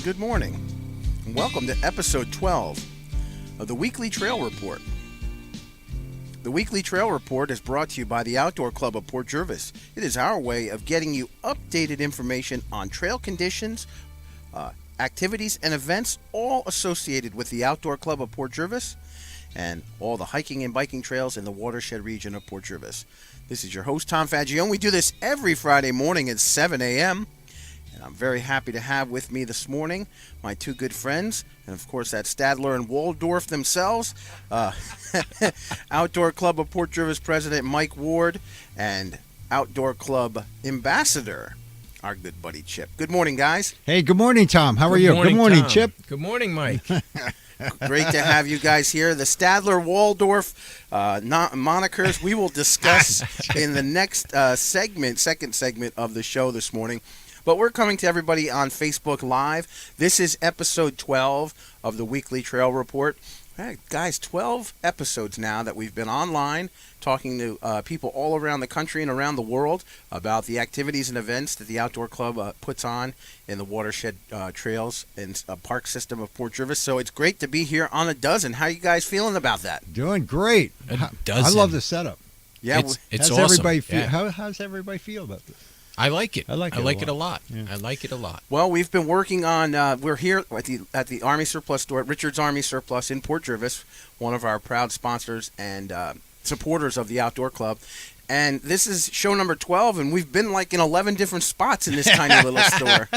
Good morning, and welcome to episode 12 of the Weekly Trail Report. The Weekly Trail Report is brought to you by the Outdoor Club of Port Jervis. It is our way of getting you updated information on trail conditions, activities, and events all associated with the Outdoor Club of Port Jervis and all the hiking and biking trails in the Watershed region of Port Jervis. This is your host, Tom Faggione. We do this every Friday morning at 7 a.m., and I'm very happy to have with me this morning my two good friends, and of course that's Stadler and Waldorf themselves, Outdoor Club of Port Jervis President Mike Ward, and Outdoor Club Ambassador, our good buddy Chip. Good morning, guys. Hey, good morning, Tom. How are you? Good morning, Tom. Chip. Good morning, Mike. Great to have you guys here. The Stadler Waldorf monikers we will discuss in the next second segment of the show this morning. But we're coming to everybody on Facebook Live. This is episode 12 of the Weekly Trail Report. All right, guys, 12 episodes now that we've been online talking to people all around the country and around the world about the activities and events that the Outdoor Club puts on in the Watershed trails and park system of Port Jervis. So it's great to be here on a dozen. How are you guys feeling about that? Doing great. A dozen. I love the setup. Yeah, it's how's awesome. Everybody feel, Yeah. How's everybody feel about this? I like it. I like it a lot. Yeah. I like it a lot. Well, we've been working on. We're here at the Army Surplus store, at Richard's Army Surplus in Port Jervis, one of our proud sponsors and supporters of the Outdoor Club. And this is show number 12, and we've been like in 11 different spots in this tiny little store.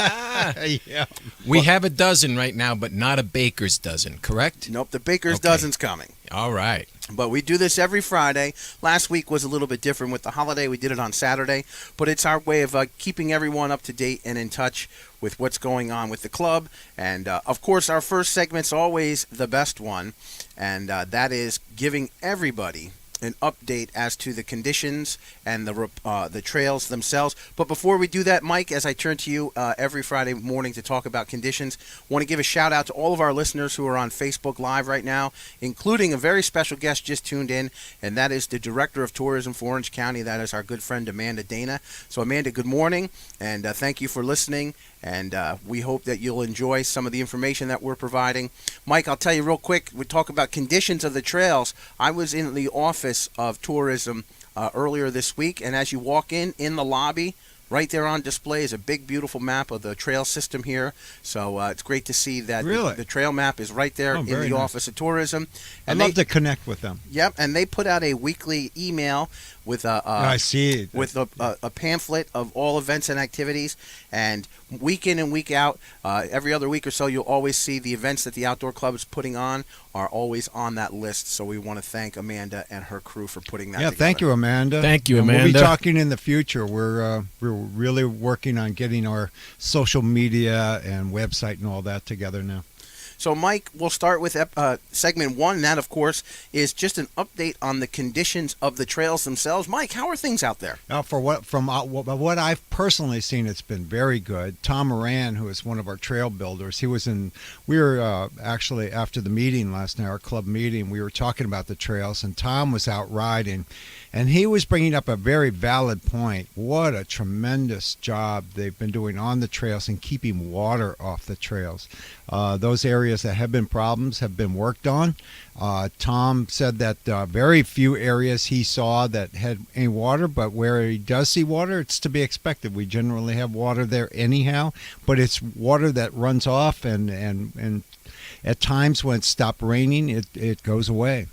Yeah. We have a dozen right now, but not a baker's dozen, correct? Nope, the baker's Okay. dozen's coming. All right. But we do this every Friday. Last week was a little bit different with the holiday. We did it on Saturday. But it's our way of keeping everyone up to date and in touch with what's going on with the club. And, of course, our first segment's always the best one. And that is giving everybody an update as to the conditions and the trails themselves. But before we do that, Mike, as I turn to you every Friday morning to talk about conditions, I want to give a shout out to all of our listeners who are on Facebook Live right now, including a very special guest just tuned in, and that is the Director of Tourism for Orange County. That is our good friend Amanda Dana. So Amanda, good morning, and thank you for listening. And we hope that you'll enjoy some of the information that we're providing. Mike, I'll tell you real quick, we talk about conditions of the trails. I was in the Office of Tourism earlier this week, and as you walk in the lobby, right there on display is a big, beautiful map of the trail system here. So it's great to see that Really? the trail map is right there in the very nice. Office of Tourism. I'd love to connect with them. Yep, and they put out a weekly email with I see. with a pamphlet of all events and activities, and week in and week out, every other week or so, you'll always see the events that the Outdoor Club is putting on are always on that list. So we want to thank Amanda and her crew for putting that together. Thank you, Amanda. Thank you, And Amanda. we'll be talking in the future. We're really working on getting our social media and website and all that together now. So, Mike, we'll start with segment one, and that, of course, is just an update on the conditions of the trails themselves. Mike, how are things out there? From what I've personally seen, it's been very good. Tom Moran, who is one of our trail builders, we were actually after the meeting last night, our club meeting, we were talking about the trails, and Tom was out riding, and he was bringing up a very valid point. What a tremendous job they've been doing on the trails and keeping water off the trails. Those areas that have been problems have been worked on. Tom said that very few areas he saw that had any water, but where he does see water, it's to be expected. We generally have water there anyhow, but it's water that runs off, and at times when it stopped raining, it goes away.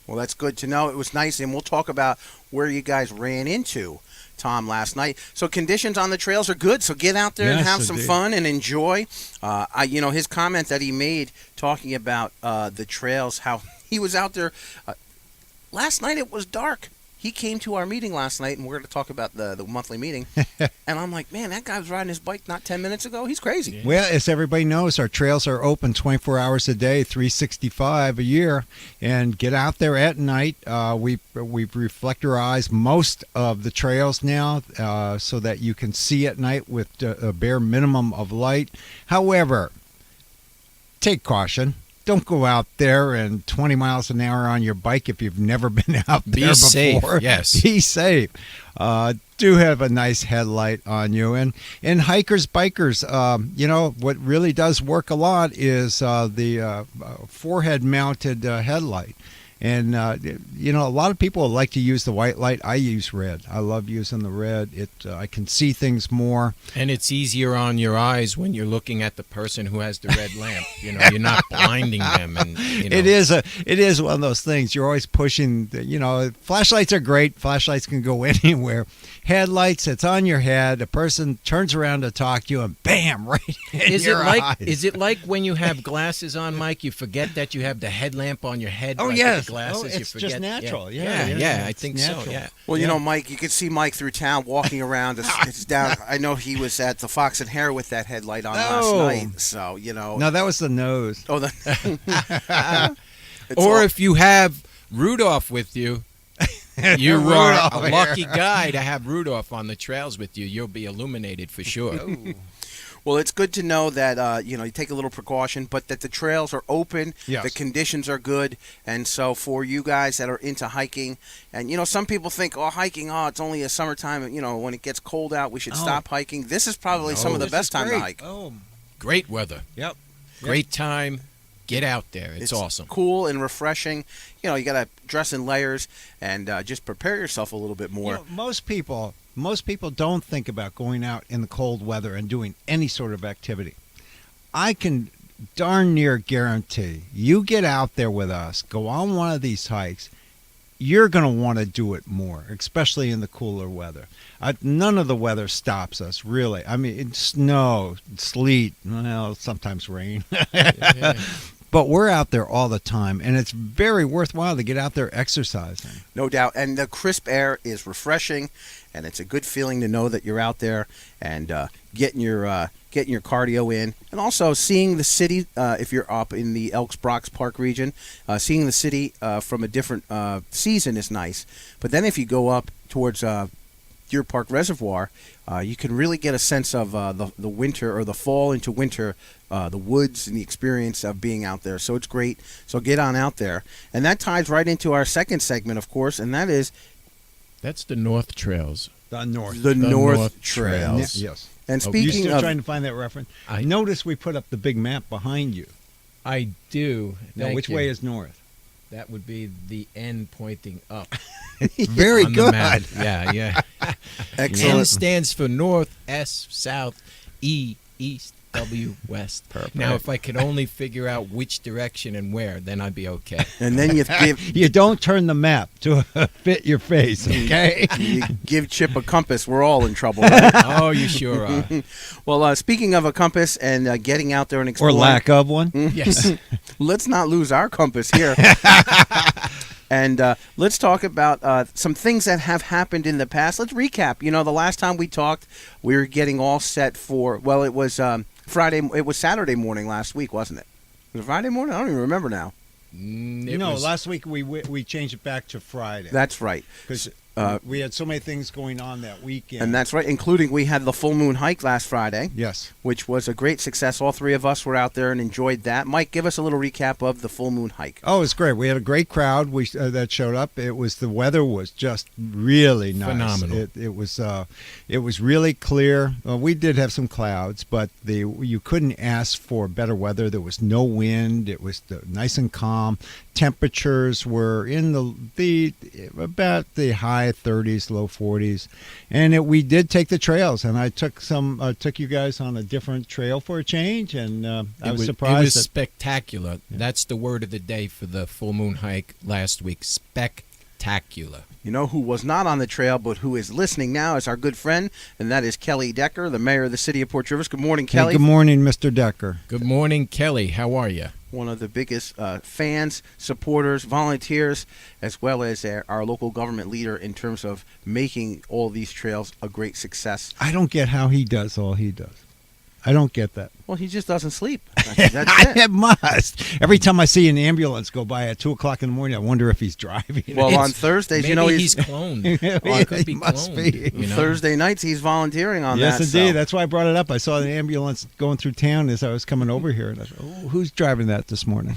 Well, that's good to know. It was nice, and we'll talk about where you guys ran into Tom last night. So conditions on the trails are good, so get out there and Yes, have some indeed. fun and enjoy. His comment that he made talking about the trails, how he was out there. Last night it was dark. He came to our meeting last night, and we're going to talk about the monthly meeting. And I'm like, man, that guy was riding his bike not 10 minutes ago. He's crazy. Yeah. Well, as everybody knows, our trails are open 24 hours a day, 365 a year, and get out there at night. We reflectorized most of the trails now so that you can see at night with a bare minimum of light. However, take caution. don't go out there and 20 miles an hour on your bike if you've never been out there Be before. safe, yes. Be safe. Do have a nice headlight on you. And hikers, bikers, what really does work a lot is the forehead-mounted headlight. And, a lot of people like to use the white light. I use red. I love using the red. I can see things more. And it's easier on your eyes when you're looking at the person who has the red lamp. You're not blinding them. And It is one of those things. You're always pushing. Flashlights are great. Flashlights can go anywhere. Headlights, it's on your head. A person turns around to talk to you, and bam, right in your eyes. Is it like when you have glasses on, Mike? You forget that you have the headlamp on your head. Oh, like yes. The glasses, it's you forget. just natural. Yeah, I think natural. so. Yeah. Well, Mike, you could see Mike through town walking around. It's down. I know he was at the Fox and Hare with that headlight on last night. So No, that was the nose. Oh, If you have Rudolph with you, you are a lucky guy to have Rudolph on the trails with you. You'll be illuminated for sure. Well, it's good to know that you take a little precaution, but that the trails are open, yes. The conditions are good, and so for you guys that are into hiking, and some people think, hiking, it's only a summertime. When it gets cold out, we should stop hiking. This is probably some of the best time to hike. Oh, great weather. Yep. Great time. Get out there. It's awesome. Cool and refreshing. You got to dress in layers and just prepare yourself a little bit more. Most people don't think about going out in the cold weather and doing any sort of activity. I can darn near guarantee you get out there with us, go on one of these hikes, you're going to want to do it more, especially in the cooler weather. None of the weather stops us, really. I mean, it's snow, sleet, sometimes rain. But we're out there all the time, and it's very worthwhile to get out there exercising. No doubt. And the crisp air is refreshing, and it's a good feeling to know that you're out there and getting your cardio in. And also seeing the city, if you're up in the Elks-Brox Park region, seeing the city from a different season is nice. But then if you go up towards Deer Park Reservoir, you can really get a sense of the winter or the fall into winter, the woods and the experience of being out there. So it's great. So get on out there. And that ties right into our second segment, of course, and that is... That's the North Trails. The North. The North North Trails. Yes. And You speaking still of... trying to find that reference? Notice we put up the big map behind you. I do. Now, which way is north? That would be the N pointing up. Very on good. The map. Yeah. Excellent. N stands for north, S south, E east, W west. Perfect. Now, if I could only figure out which direction and where, then I'd be okay. And then You don't turn the map to fit your face, okay? you give Chip a compass. We're all in trouble, right? Oh, you sure are. Well, speaking of a compass and getting out there and Or exploring... lack of one. Yes. Let's not lose our compass here. And let's talk about some things that have happened in the past. Let's recap. The last time we talked, we were getting all set for, well, it was Friday. It was Saturday morning last week, wasn't it? Was it Friday morning? I don't even remember now. Last week we changed it back to Friday. That's right. Because we had so many things going on that weekend. And that's right, including we had the full moon hike last Friday. Yes. Which was a great success. All three of us were out there and enjoyed that. Mike, give us a little recap of the full moon hike. Oh, it was great. We had a great crowd that showed up. The weather was just really nice. Phenomenal. It was really clear. We did have some clouds, but you couldn't ask for better weather. There was no wind. It was nice and calm. Temperatures were in about the high 30s, low 40s, and we did take the trails. And I took you guys on a different trail for a change, and I was surprised. It was spectacular. That's the word of the day for the full moon hike last week. Spectacular. You know who was not on the trail but who is listening now is our good friend, and that is Kelly Decker, the mayor of the city of Port Jervis. Good morning, Kelly. Hey, good morning, Mr. Decker. Good morning, Kelly. How are you? One of the biggest fans, supporters, volunteers, as well as our local government leader in terms of making all these trails a great success. I don't get how he does all he does. I don't get that. Well, he just doesn't sleep. That's it. It must. Every time I see an ambulance go by at 2:00 in the morning, I wonder if he's driving. Well, on Thursdays, Maybe he's cloned. Yeah, Could be he must cloned, be. you know? Thursday nights, he's volunteering on Yes, that. indeed. So. That's why I brought it up. I saw the ambulance going through town as I was coming over here, and I thought, "Oh, who's driving that this morning?"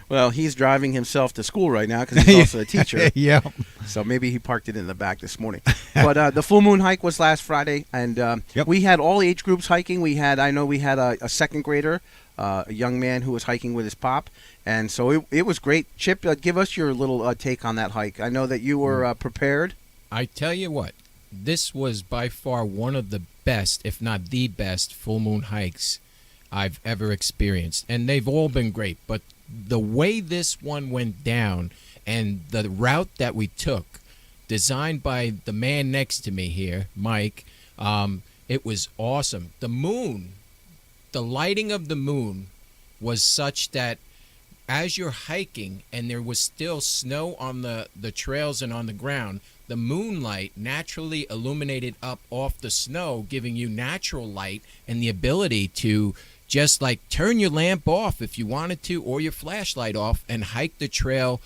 Well, he's driving himself to school right now because he's also a teacher. Yeah. So maybe he parked it in the back this morning. But the full moon hike was last Friday, and Yep. we had all age groups hiking. I know we had a second grader, a young man who was hiking with his pop, and so it was great. Chip, give us your little take on that hike. I know that you were prepared. I tell you what, this was by far one of the best, if not the best, full moon hikes I've ever experienced. And they've all been great, but the way this one went down and the route that we took, designed by the man next to me here, Mike, it was awesome. The lighting of the moon was such that as you're hiking and there was still snow on the trails and on the ground, the moonlight naturally illuminated up off the snow, giving you natural light and the ability to just like turn your lamp off if you wanted to, or your flashlight off, and hike the trail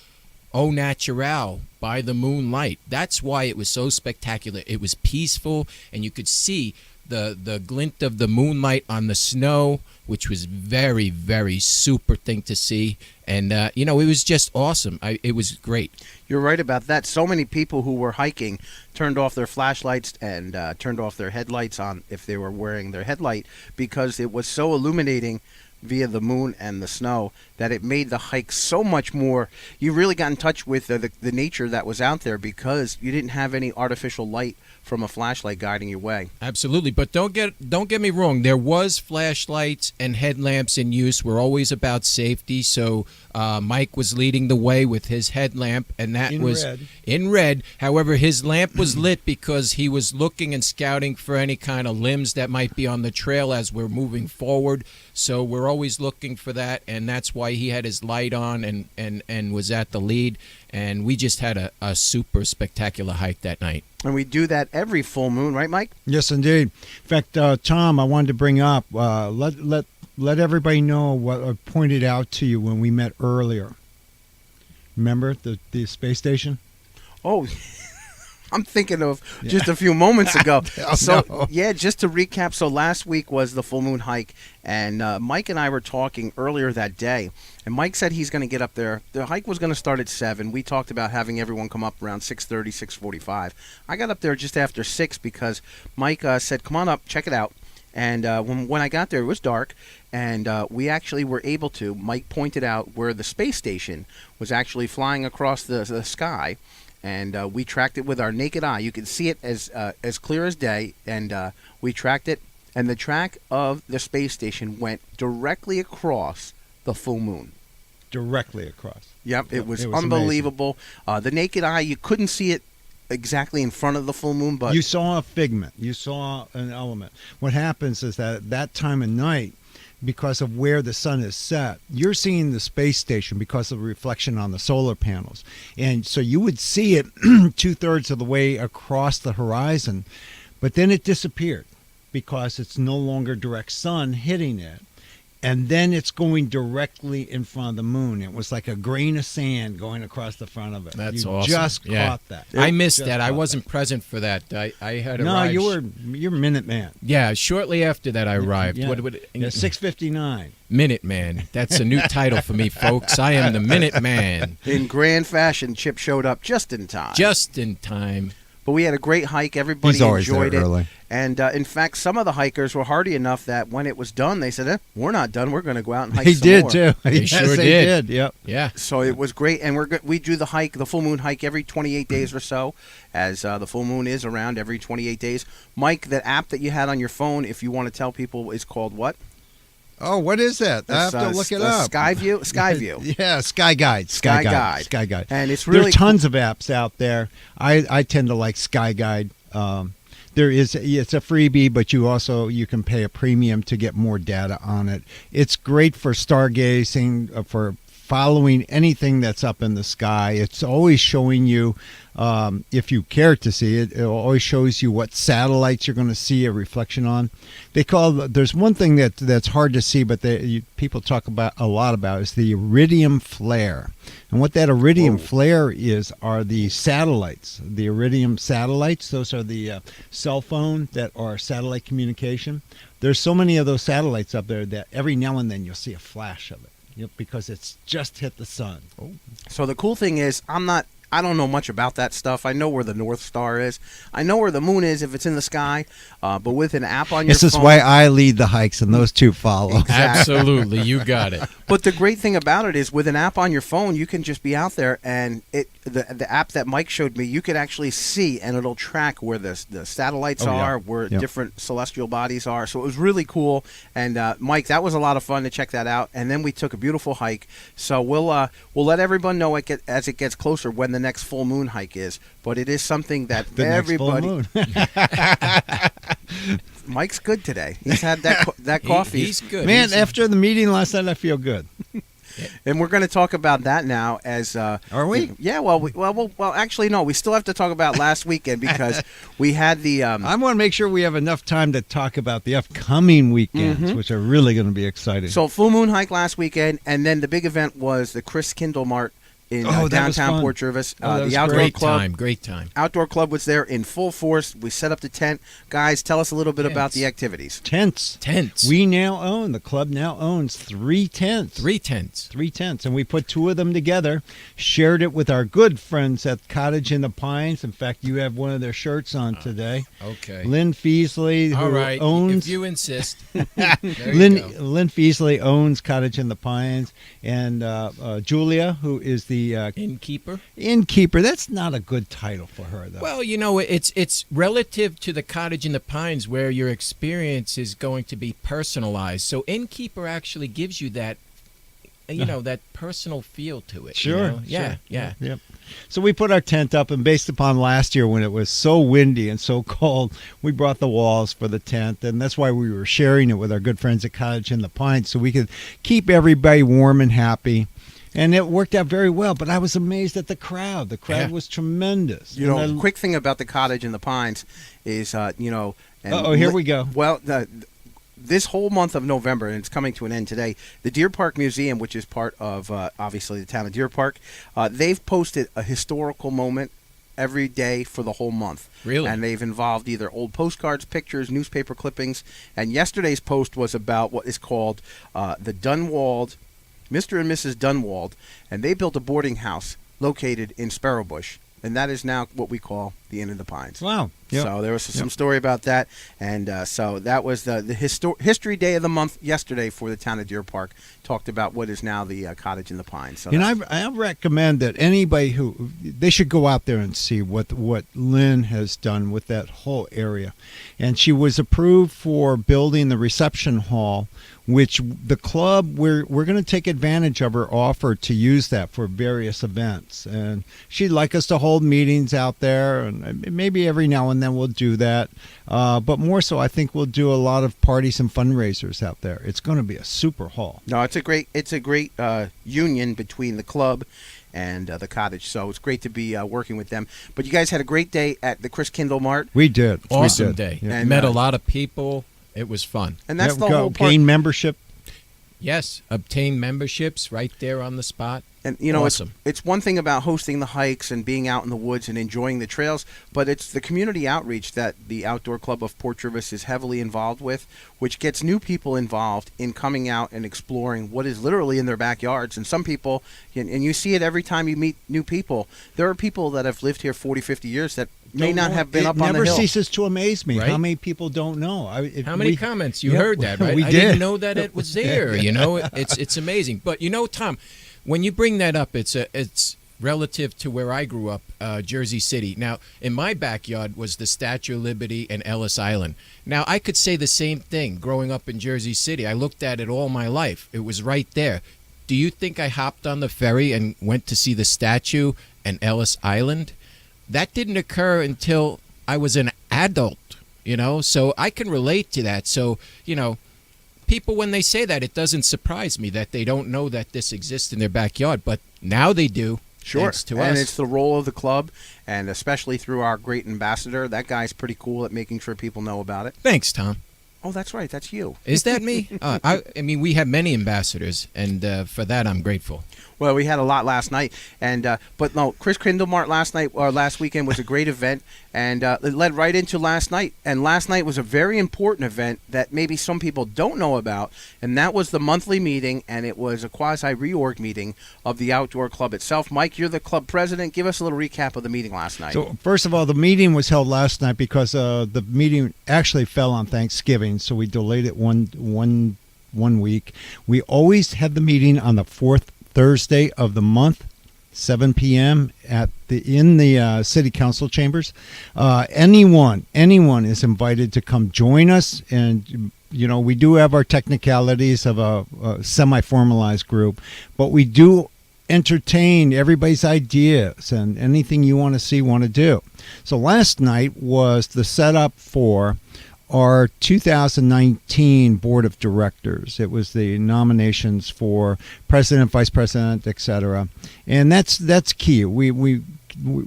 au naturel by the moonlight. That's why it was so spectacular. It was peaceful, and you could see the glint of the moonlight on the snow, which was very, very super thing to see. And, it was just awesome. It was great. You're right about that. So many people who were hiking turned off their flashlights and turned off their headlights on if they were wearing their headlight, because it was so illuminating via the moon and the snow that it made the hike so much more. You really got in touch with the nature that was out there because you didn't have any artificial light from a flashlight guiding your way. Absolutely, but don't get me wrong. There was flashlights and headlamps in use. We're always about safety. So Mike was leading the way with his headlamp, and that was in red. However, his lamp was lit because he was looking and scouting for any kind of limbs that might be on the trail as we're moving forward. So we're always looking for that, and that's why he had his light on and was at the lead. And we just had a super spectacular hike that night. And we do that every full moon, right, Mike? Yes, indeed. In fact, Tom, I wanted to bring up, let everybody know what I pointed out to you when we met earlier. Remember the space station? Oh, I'm thinking of just a few moments ago. No. Yeah, just to recap, so last week was the full moon hike, and Mike and I were talking earlier that day, and Mike said he's going to get up there. The hike was going to start at 7. We talked about having everyone come up around 6:30, 6:45. I got up there just after 6 because Mike said, come on up, check it out. And when I got there, it was dark, and we actually were able to. Mike pointed out where the space station was actually flying across the sky, and we tracked it with our naked eye. You could see it as clear as day, and we tracked it, and the track of the space station went directly across the full moon. Directly across. Yep, it was amazing. unbelievable. The naked eye, you couldn't see it exactly in front of the full moon, but You saw a figment. You saw an element. What happens is that at that time of night, because of where the sun is set, you're seeing the space station because of the reflection on the solar panels. And so you would see it 2/3 of the way across the horizon, but then it disappeared because it's no longer direct sun hitting it. And then it's going directly in front of the moon. It was like a grain of sand going across the front of it. That's you awesome. Just Yeah. caught that. I missed Just that. I caught wasn't present for that. I had No, arrived. you're Minuteman. Yeah, shortly after that I arrived. Yeah. What Yeah, 6:59. Minuteman. That's a new title for me, folks. I am the Minuteman. in grand fashion, Chip showed up just in time. Just in time. But we had a great hike. Everybody He's always enjoyed there it. early. And in fact, some of the hikers were hardy enough that when it was done, they said, we're not done. We're going to go out and hike He some did more. too. They Yes, sure they did. Yep. Yeah. So it was great. And we do the hike, the full moon hike, every 28 days or so, as the full moon is around every 28 days. Mike, the app that you had on your phone, if you want to tell people, is called what? Oh, what is that? I have That's, to look it up. Skyview? Skyview. Yeah, Sky Guide. Sky Guide. Sky Guide. And it's There really are tons of apps out there. I tend to like Sky Guide. It's a freebie, but you can pay a premium to get more data on it. It's great for stargazing, for following anything that's up in the sky. It's always showing you, if you care to see it, it always shows you what satellites you're going to see a reflection on. There's one thing that's hard to see, but people talk about a lot about is the iridium flare. And what that iridium flare is are the satellites, the iridium satellites. Those are the cell phone that are satellite communication. There's so many of those satellites up there that every now and then you'll see a flash of it, because it's just hit the sun. So the cool thing is, I don't know much about that stuff. I know where the North Star is. I know where the moon is if it's in the sky. But with an app on your phone... This is why I lead the hikes and those two follow. Exactly. Absolutely, you got it. But the great thing about it is with an app on your phone, you can just be out there, and the app that Mike showed me, you could actually see, and it'll track where the satellites are, where different celestial bodies are. So it was really cool. And Mike, that was a lot of fun to check that out. And then we took a beautiful hike. So we'll let everyone know as it gets closer when the next full moon hike is. But it is something that everybody... Mike's good today. He's had that coffee. He's good. Man, after the meeting last night, I feel good. And we're going to talk about that now. Are we? Yeah. Well. Actually, no. We still have to talk about last weekend because we had the. I want to make sure we have enough time to talk about the upcoming weekends, which are really going to be exciting. So full moon hike last weekend, and then the big event was the Chris Kindle Mart in downtown Port Jervis. The outdoor club. Great time. Outdoor club was there in full force. We set up the tent. Guys, tell us a little bit about the activities. Tents. The club now owns 3 tents. 3 tents. 3 tents. And we put 2 of them together, shared it with our good friends at Cottage in the Pines. In fact, you have one of their shirts on today. Okay. Lynn Feasley, who owns... If you insist. Lynn Feasley owns Cottage in the Pines. And Julia, who is the innkeeper. That's not a good title for her, though. Well, it's relative to the Cottage in the Pines, where your experience is going to be personalized. So innkeeper actually gives you that, that personal feel to it. Sure. Yeah. Yep. So we put our tent up, and based upon last year when it was so windy and so cold, we brought the walls for the tent, and that's why we were sharing it with our good friends at Cottage in the Pines, so we could keep everybody warm and happy. And it worked out very well, but I was amazed at the crowd. The crowd was tremendous. Quick thing about the Cottage in the Pines is, here we go. Well, this whole month of November, and it's coming to an end today, the Deer Park Museum, which is part of, obviously, the town of Deer Park, they've posted a historical moment every day for the whole month. Really? And they've involved either old postcards, pictures, newspaper clippings. And yesterday's post was about what is called the Dunwald... Mr. and Mrs. Dunwald, and they built a boarding house located in Sparrowbush, and that is now what we call the Inn of the Pines. Wow. Yep. So there was some story about that, and so that was the history day of the month yesterday for the town of Deer Park. Talked about what is now the Cottage in the Pines. So I recommend that anybody they should go out there and see what Lynn has done with that whole area. And she was approved for building the reception hall, which the club, we're going to take advantage of her offer to use that for various events. And she'd like us to hold meetings out there, and maybe every now and then we'll do that. But more so, I think we'll do a lot of parties and fundraisers out there. It's going to be a super hall. No, it's a great union between the club and the Cottage. So it's great to be working with them. But you guys had a great day at the Chris Kindle Mart. We did. Awesome we did. day. Yeah. And met a lot of people. It was fun. And that's the whole part. Gain membership. Yes, obtain memberships right there on the spot. And awesome. It's one thing about hosting the hikes and being out in the woods and enjoying the trails, but it's the community outreach that the Outdoor Club of Port Jervis is heavily involved with, which gets new people involved in coming out and exploring what is literally in their backyards. And some people, and you see it every time you meet new people, there are people that have lived here 40, 50 years that may not have been up on the hill. It never ceases to amaze me right? how many people don't know. How many comments? You heard that, right? We I did. didn't know that it was there. It's amazing. But Tom, when you bring that up, it's relative to where I grew up, Jersey City. Now, in my backyard was the Statue of Liberty and Ellis Island. Now, I could say the same thing growing up in Jersey City. I looked at it all my life. It was right there. Do you think I hopped on the ferry and went to see the statue and Ellis Island? That didn't occur until I was an adult, so I can relate to that. So, people, when they say that, it doesn't surprise me that they don't know that this exists in their backyard, but now they do. Sure, Thanks to and us. it's the role of the club, and especially through our great ambassador. That guy's pretty cool at making sure people know about it. Thanks, Tom. Oh, that's right. That's you. Is that me? I mean, we have many ambassadors, and for that, I'm grateful. Well, we had a lot last night, and but no, Chris Kindlemart last weekend was a great event, and it led right into last night. And last night was a very important event that maybe some people don't know about, and that was the monthly meeting, and it was a quasi reorg meeting of the outdoor club itself. Mike, you're the club president. Give us a little recap of the meeting last night. So first of all, the meeting was held last night because the meeting actually fell on Thanksgiving, so we delayed it one week. We always had the meeting on the fourth Thursday of the month, 7 p.m. in the city council chambers. Anyone is invited to come join us, and we do have our technicalities of a semi-formalized group, but we do entertain everybody's ideas and anything you want to do. So last night was the setup for our 2019 board of directors. It was the nominations for president, vice president, etc. And that's key. We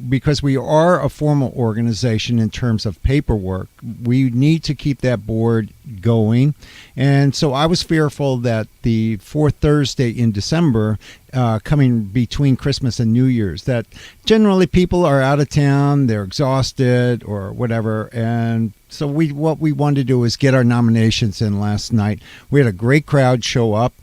because we are a formal organization in terms of paperwork, we need to keep that board going. And so I was fearful that the fourth Thursday in December, coming between Christmas and New Year's, that generally people are out of town, they're exhausted or whatever. And so what we wanted to do is get our nominations in last night. We had a great crowd show up.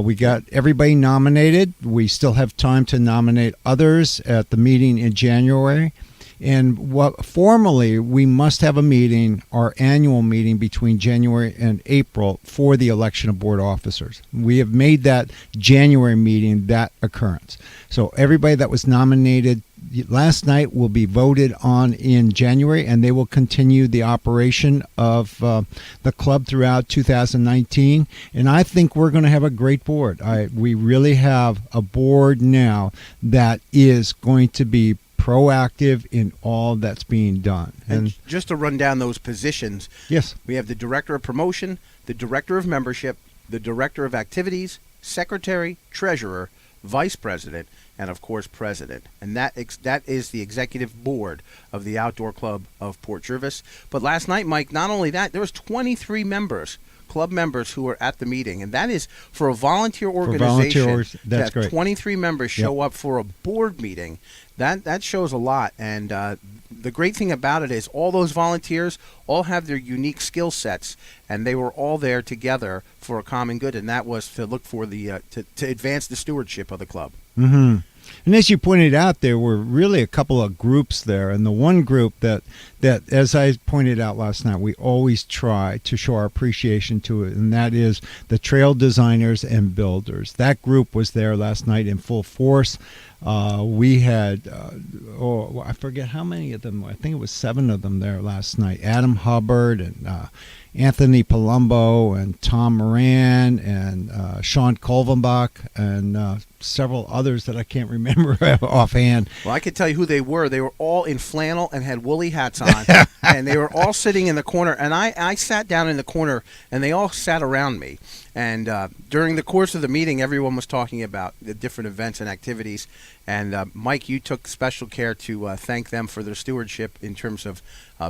We got everybody nominated. We still have time to nominate others at the meeting in January. And formally, we must have a meeting, our annual meeting between January and April for the election of board officers. We have made that January meeting that occurrence. So everybody that was nominated last night will be voted on in January, and they will continue the operation of the club throughout 2019. And I think we're going to have a great board. We really have a board now that is going to be proactive in all that's being done. And just to run down those positions, yes, we have the director of promotion, the director of membership, the director of activities, secretary, treasurer, vice president, and of course president. And that is the executive board of the Outdoor Club of Port Jervis. But last night, Mike, not only that, there was 23 members, club members, who were at the meeting, and that is for a volunteer organization. That's to have great. 23 members show up for a board meeting. That shows a lot. And the great thing about it is all those volunteers all have their unique skill sets, and they were all there together for a common good, and that was to look for the to advance the stewardship of the club. Mm-hmm. And as you pointed out, there were really a couple of groups there. And the one group that, as I pointed out last night, we always try to show our appreciation to it, and that is the trail designers and builders. That group was there last night in full force. We had, I forget how many of them. I think it was 7 of them there last night. Adam Hubbard and Anthony Palumbo and Tom Moran and Sean Kolvenbach and several others that I can't remember offhand. Well, I can tell you who they were. They were all in flannel and had woolly hats on, and they were all sitting in the corner. And I sat down in the corner, and they all sat around me. And during the course of the meeting, everyone was talking about the different events and activities. And Mike, you took special care to thank them for their stewardship in terms of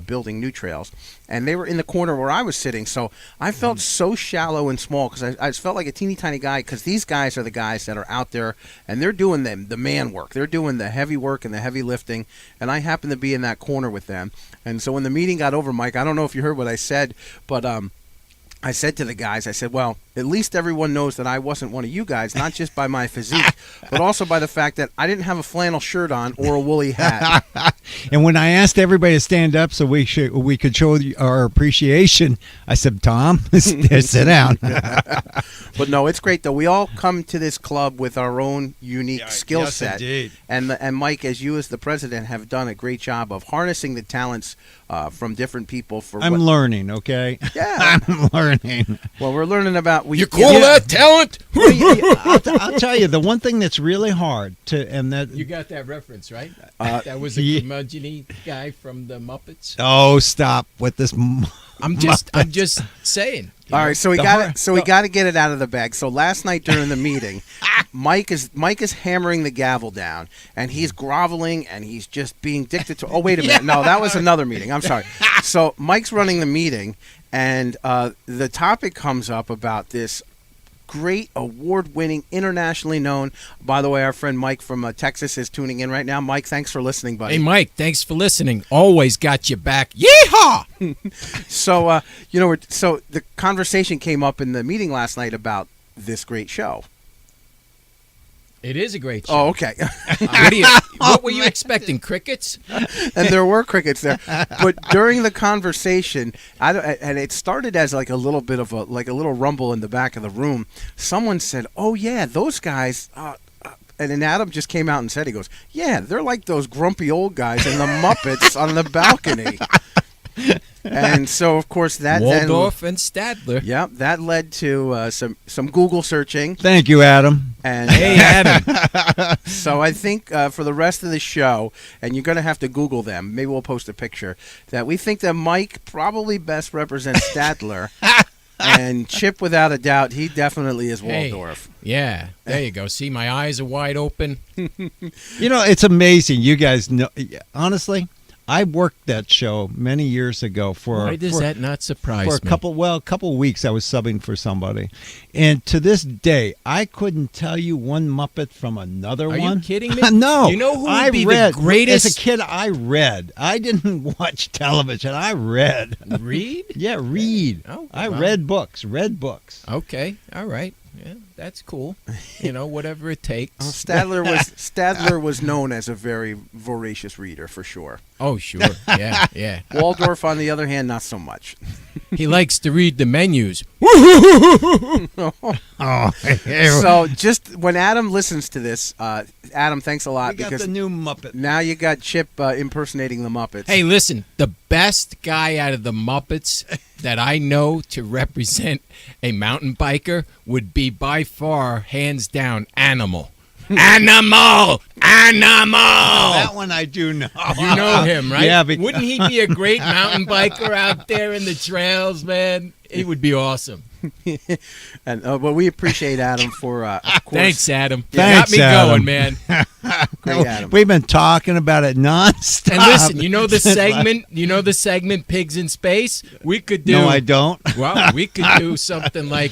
building new trails. And they were in the corner where I was sitting, so I felt so shallow and small because I just felt like a teeny tiny guy, because these guys are the guys that are out there and they're doing the man work. They're doing the heavy work and the heavy lifting, and I happened to be in that corner with them. And so when the meeting got over, Mike, I don't know if you heard what I said, but I said to the guys, I said, well, at least everyone knows that I wasn't one of you guys, not just by my physique, but also by the fact that I didn't have a flannel shirt on or a woolly hat. And when I asked everybody to stand up so we could show our appreciation, I said, Tom, sit down. But no, it's great, though. We all come to this club with our own unique skill set. Indeed. And Mike, as you as the president, have done a great job of harnessing the talents from different people. I'm learning, okay? Yeah. I'm learning. Well, we're learning about... You call that talent? I'll tell you, the one thing that's really hard You got that reference, right? That was a curmudgeon guy from the Muppets? Oh, stop with this I'm just saying. All right, so we The got har- it. So we got to get it out of the bag. So last night during the meeting, Mike is hammering the gavel down, and he's groveling, and he's just being dictatorial. Oh, wait a minute, no, that was another meeting. I'm sorry. So Mike's running the meeting, and the topic comes up about this great, award-winning, internationally known. By the way, our friend Mike from Texas is tuning in right now. Mike, thanks for listening, buddy. Hey, Mike, thanks for listening. Always got your back. Yeehaw! So, so the conversation came up in the meeting last night about this great show. It is a great show. Oh, okay. What were you expecting? Crickets? And there were crickets there. But during the conversation, and it started as like a little bit of a little rumble in the back of the room. Someone said, "Oh yeah, those guys." And then Adam just came out and said, he goes, "Yeah, they're like those grumpy old guys in the Muppets on the balcony." And so, of course, that Waldorf and Stadler. Yep, that led to some Google searching. Thank you, Adam. And Hey, Adam. so I think for the rest of the show, and you're going to have to Google them, maybe we'll post a picture, that we think that Mike probably best represents Stadler, and Chip, without a doubt, he definitely is Hey. Waldorf. Yeah, there you go. See, my eyes are wide open. You know, it's amazing. You guys know, honestly, I worked that show many years ago Why does that not surprise for a me? couple weeks. I was subbing for somebody, and to this day, I couldn't tell you one Muppet from another Are one. you kidding me? No. You know who would I be read, the greatest? As a kid, I read. I didn't watch television. I read. Read? Yeah, read. Oh, I wow. read books. Okay, all right. Yeah, that's cool. Whatever it takes. Well, Stadler was known as a very voracious reader, for sure. Oh, sure. Yeah. Waldorf, on the other hand, not so much. He likes to read the menus. Oh, So just when Adam listens to this, Adam, thanks a lot, we got because the new Muppet. now you got Chip impersonating the Muppets. Hey, listen, the best guy out of the Muppets that I know to represent a mountain biker would be by far, hands down, Animal. Animal! That one I do know. You know him, right? Yeah, Wouldn't he be a great mountain biker out there in the trails, man? He would be awesome. And well, we appreciate Adam for of course. Thanks, Adam. You Thanks, got me Adam. going, man. Great, Adam. We've been talking about it nonstop. And listen, you know the segment Pigs in Space? We could do No, I don't. Well, we could do something like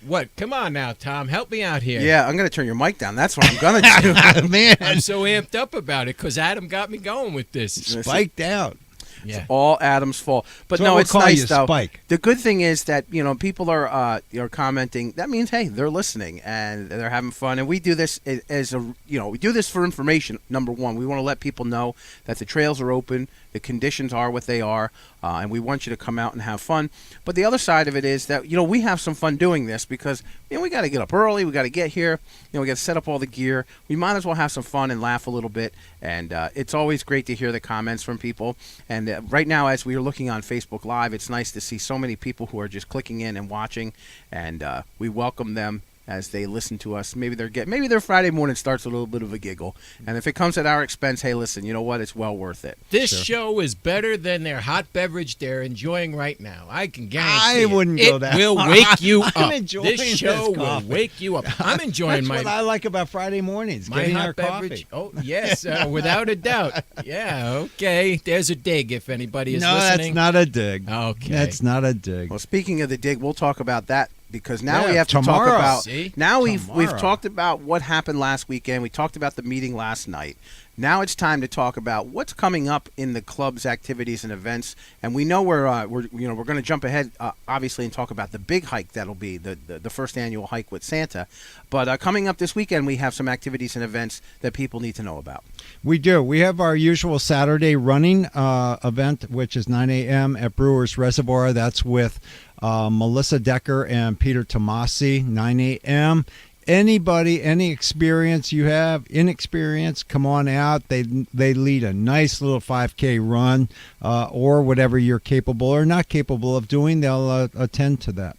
what? Come on now, Tom, help me out here. Yeah, I'm going to turn your mic down. That's what I'm going to do. Man, I'm so amped up about it because Adam got me going with this. spiked out. Yeah. All Adam's fault. But So no, we'll it's call nice you though. Spike. The good thing is that people are commenting. That means hey, they're listening and they're having fun. And we do this as we do this for information. Number one, we want to let people know that the trails are open, the conditions are what they are, and we want you to come out and have fun. But the other side of it is that we have some fun doing this because we got to get up early, we got to get here, we got to set up all the gear. We might as well have some fun and laugh a little bit. And it's always great to hear the comments from people. And right now, as we are looking on Facebook Live, it's nice to see so many people who are just clicking in and watching, and we welcome them as they listen to us. Maybe their Friday morning starts with a little bit of a giggle, and if it comes at our expense, hey, listen, you know what? It's well worth it. This show is better than their hot beverage they're enjoying right now. I can guarantee I wouldn't go that It will far. wake you up. I'm enjoying This show this will coffee. wake you up. I'm enjoying That's what I like about Friday mornings. my Getting hot our beverage. coffee. Oh, yes, without a doubt. Yeah, okay. There's a dig if anybody is No, listening. that's not a dig. Okay. That's not a dig. Well, speaking of the dig, we'll talk about that because now Yeah, we have to talk tomorrow. about. See? Now we've Tomorrow. talked about what happened last weekend. We talked about the meeting last night. Now it's time to talk about what's coming up in the club's activities and events. And we know we're going to jump ahead, obviously, and talk about the big hike that'll be the first annual hike with Santa. But coming up this weekend, we have some activities and events that people need to know about. We do. We have our usual Saturday running event, which is 9 a.m. at Brewers Reservoir. That's with Melissa Decker and Peter Tomasi, 9 a.m. Anybody, any experience you have, inexperience, come on out. They lead a nice little 5K run or whatever you're capable or not capable of doing. They'll attend to that.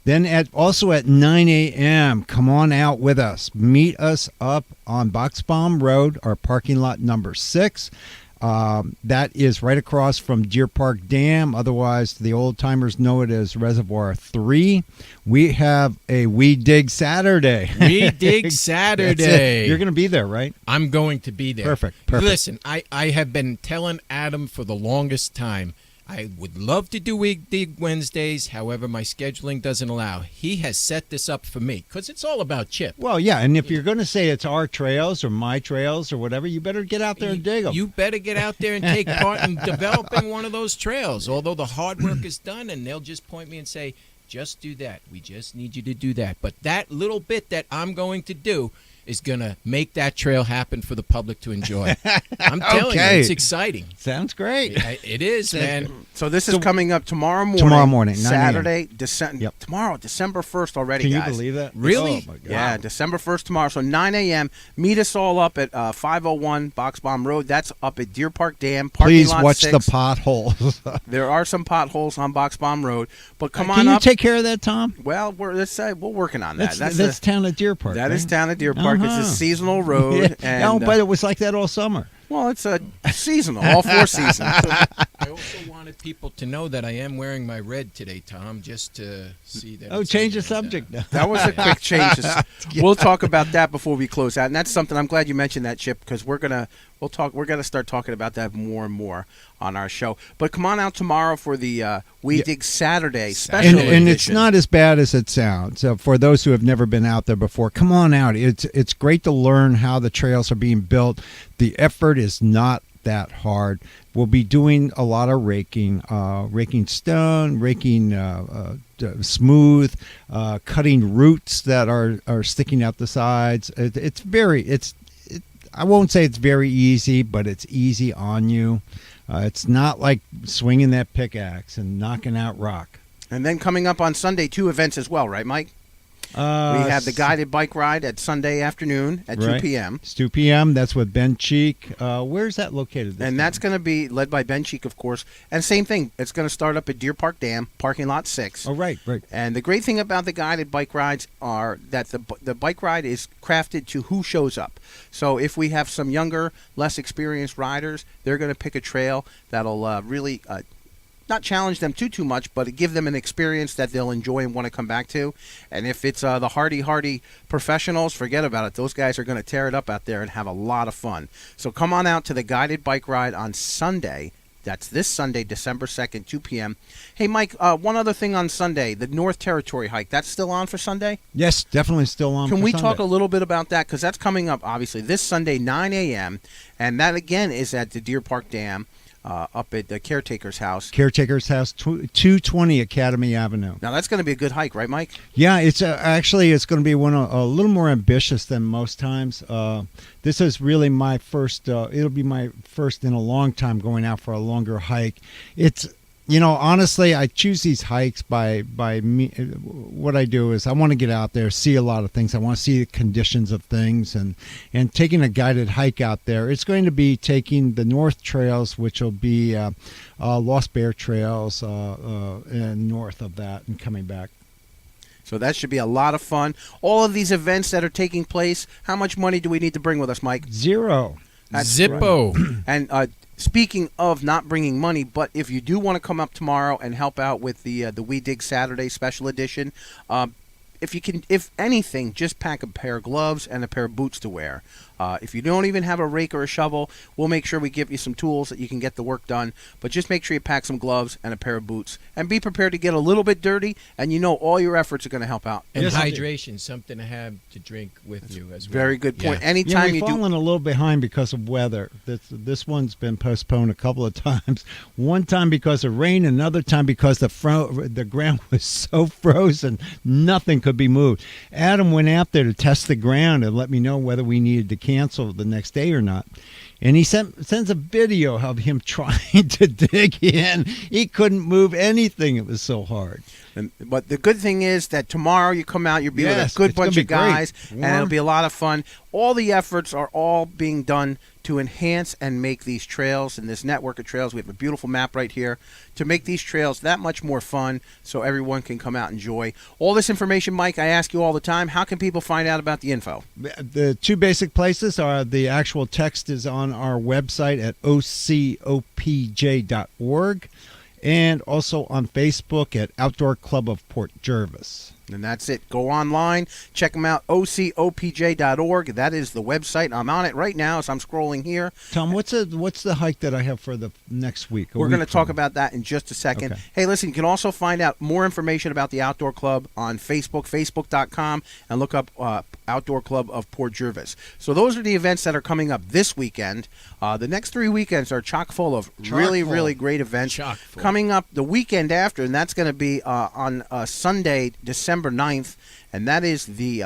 Then also at 9 a.m., come on out with us. Meet us up on Boxbaum Road, our parking lot number 6. That is right across from Deer Park Dam. Otherwise, the old timers know it as Reservoir 3. We have a We Dig Saturday. We Dig Saturday. You're going to be there, right? I'm going to be there. Perfect. Listen, I have been telling Adam for the longest time, I would love to do We Dig Wednesdays. However, my scheduling doesn't allow. He has set this up for me because it's all about Chip. Well, yeah, and if you're going to say it's our trails or my trails or whatever, you better get out there and dig them. You better get out there and take part in developing one of those trails. Although the hard work is done, and they'll just point me and say, just do that. We just need you to do that. But that little bit that I'm going to do is going to make that trail happen for the public to enjoy. I'm telling you, it's exciting. Sounds great. It is, man. So this is coming up tomorrow morning. Tomorrow morning, 9 Saturday, Yep. tomorrow, December 1st already, Can you guys. believe that? Really? Oh, my God. Yeah, December 1st tomorrow. So 9 a.m. Meet us all up at 501 Box Bomb Road. That's up at Deer Park Dam. Please lot watch 6. the potholes. There are some potholes on Box Bomb Road, but come on Can you up. take care of that, Tom? Well, we're working on that. That's town of Deer Park. That is right? town of Deer Park. It's Uh-huh. a seasonal road. Yeah. And, No, but it was like that all summer. well, it's a seasonal, all 4 seasons. I also wanted people to know that I am wearing my red today, Tom, just to see that. Oh, it's change the something subject now. That was a quick change. We'll talk about that before we close out, and that's something I'm glad you mentioned that, Chip, because we're gonna start talking about that more and more on our show. But come on out tomorrow for the We Dig Saturday special And it's edition. not as bad as it sounds. So for those who have never been out there before, come on out. It's great to learn how the trails are being built. The effort is not that hard. We'll be doing a lot of raking stone, raking smooth, cutting roots that are sticking out the sides. I won't say it's very easy, but it's easy on you. It's not like swinging that pickaxe and knocking out rock. And then coming up on Sunday, 2 events as well, right, Mike? We have the guided bike ride at Sunday afternoon at 2 p.m. It's 2 p.m. That's with Ben Cheek. Where's that located? And that's going to be led by Ben Cheek, of course. And same thing, it's going to start up at Deer Park Dam, parking lot 6. Oh, right. And the great thing about the guided bike rides are that the bike ride is crafted to who shows up. So if we have some younger, less experienced riders, they're going to pick a trail that'll really not challenge them too much, but give them an experience that they'll enjoy and want to come back to. And if it's the hardy professionals, forget about it. Those guys are going to tear it up out there and have a lot of fun. So come on out to the guided bike ride on Sunday. That's this Sunday, December 2nd, 2 p.m. Hey, Mike, one other thing on Sunday, the North Territory hike, that's still on for Sunday? Yes, definitely still on. Can for we Sunday. talk a little bit about that? Because that's coming up, obviously, this Sunday, 9 a.m., and that, again, is at the Deer Park Dam. Up at the Caretaker's House. Caretaker's House, 220 Academy Avenue. Now that's going to be a good hike, right, Mike? Yeah, it's actually it's going to be a little more ambitious than most times. This is really my first. It'll be my first in a long time going out for a longer hike. It's honestly, I choose these hikes by me. What I do is I want to get out there, see a lot of things. I want to see the conditions of things, and taking a guided hike out there. It's going to be taking the North Trails, which will be Lost Bear Trails, and north of that, and coming back. So that should be a lot of fun. All of these events that are taking place. How much money do we need to bring with us, Mike? Zero. That's Zippo. right. And speaking of not bringing money, but if you do want to come up tomorrow and help out with the We Dig Saturday special edition, if anything, just pack a pair of gloves and a pair of boots to wear. If you don't even have a rake or a shovel, we'll make sure we give you some tools that you can get the work done. But just make sure you pack some gloves and a pair of boots. And be prepared to get a little bit dirty, and all your efforts are going to help out. And Yes, hydration, something to have to drink with you as well. Very good point. Yeah. Anytime We've you do... fallen a little behind because of weather. This one's been postponed a couple of times. One time because of rain, another time because the ground was so frozen, nothing could be moved. Adam went out there to test the ground and let me know whether we needed to cancel the next day or not. And he sends a video of him trying to dig in. He couldn't move anything. It was so hard. But the good thing is that tomorrow you come out, you'll be with Yes, a good it's gonna bunch be of guys, great. and it'll Warm. be a lot of fun. All the efforts are all being done to enhance and make these trails and this network of trails. We have a beautiful map right here to make these trails that much more fun so everyone can come out and enjoy. All this information, Mike, I ask you all the time, how can people find out about the info? The two basic places are the actual text is on our website at ocopj.org and also on Facebook at Outdoor Club of Port Jervis. And that's it. Go online, check them out, ocopj.org. That is the website. I'm on it right now as I'm scrolling here. Tom, what's the hike that I have for the next week? We're going to talk about that in just a second. Okay. Hey, listen, you can also find out more information about the Outdoor Club on Facebook, facebook.com, and look up Outdoor Club of Port Jervis. So those are the events that are coming up this weekend. The next 3 weekends are chock full of really great events. Coming up the weekend after, and that's going to be on Sunday, December 9th, and that is the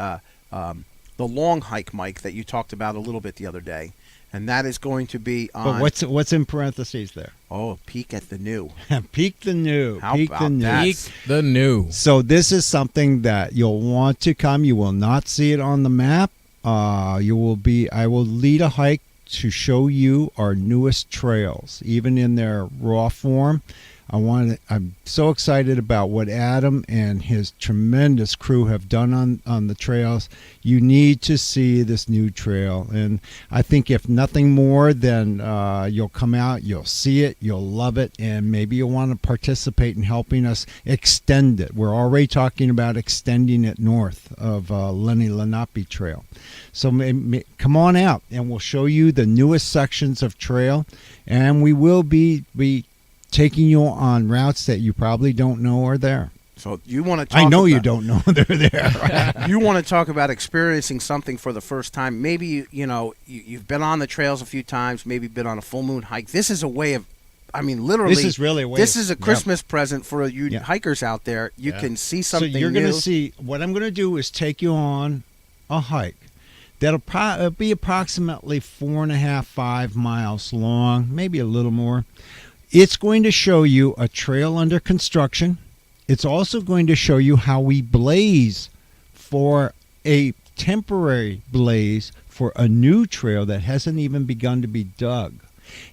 long hike, Mike, that you talked about a little bit the other day. And that is going to be on... But what's in parentheses there? Oh, peek at the new. Peek the new. How Peek about the new. that? Peek the new. So this is something that you'll want to come. You will not see it on the map. I will lead a hike to show you our newest trails, even in their raw form. I'm so excited about what Adam and his tremendous crew have done on the trails. You need to see this new trail, and I think if nothing more, then you'll come out, you'll see it, you'll love it, and maybe you'll want to participate in helping us extend it. We're already talking about extending it north of Lenni Lenape Trail. So come on out, and we'll show you the newest sections of trail, and we will be taking you on routes that you probably don't know are there. So you want to talk I know you don't know they're there. You want to talk about experiencing something for the first time. Maybe you've been on the trails a few times, maybe been on a full moon hike. This is a way of, literally, this is really a way. This is a Christmas present for you hikers out there. You can see something So you're going new. to see, what I'm going to do is take you on a hike that'll be approximately 4.5-5 miles long, maybe a little more. It's going to show you a trail under construction. It's also going to show you how we blaze for a temporary blaze for a new trail that hasn't even begun to be dug.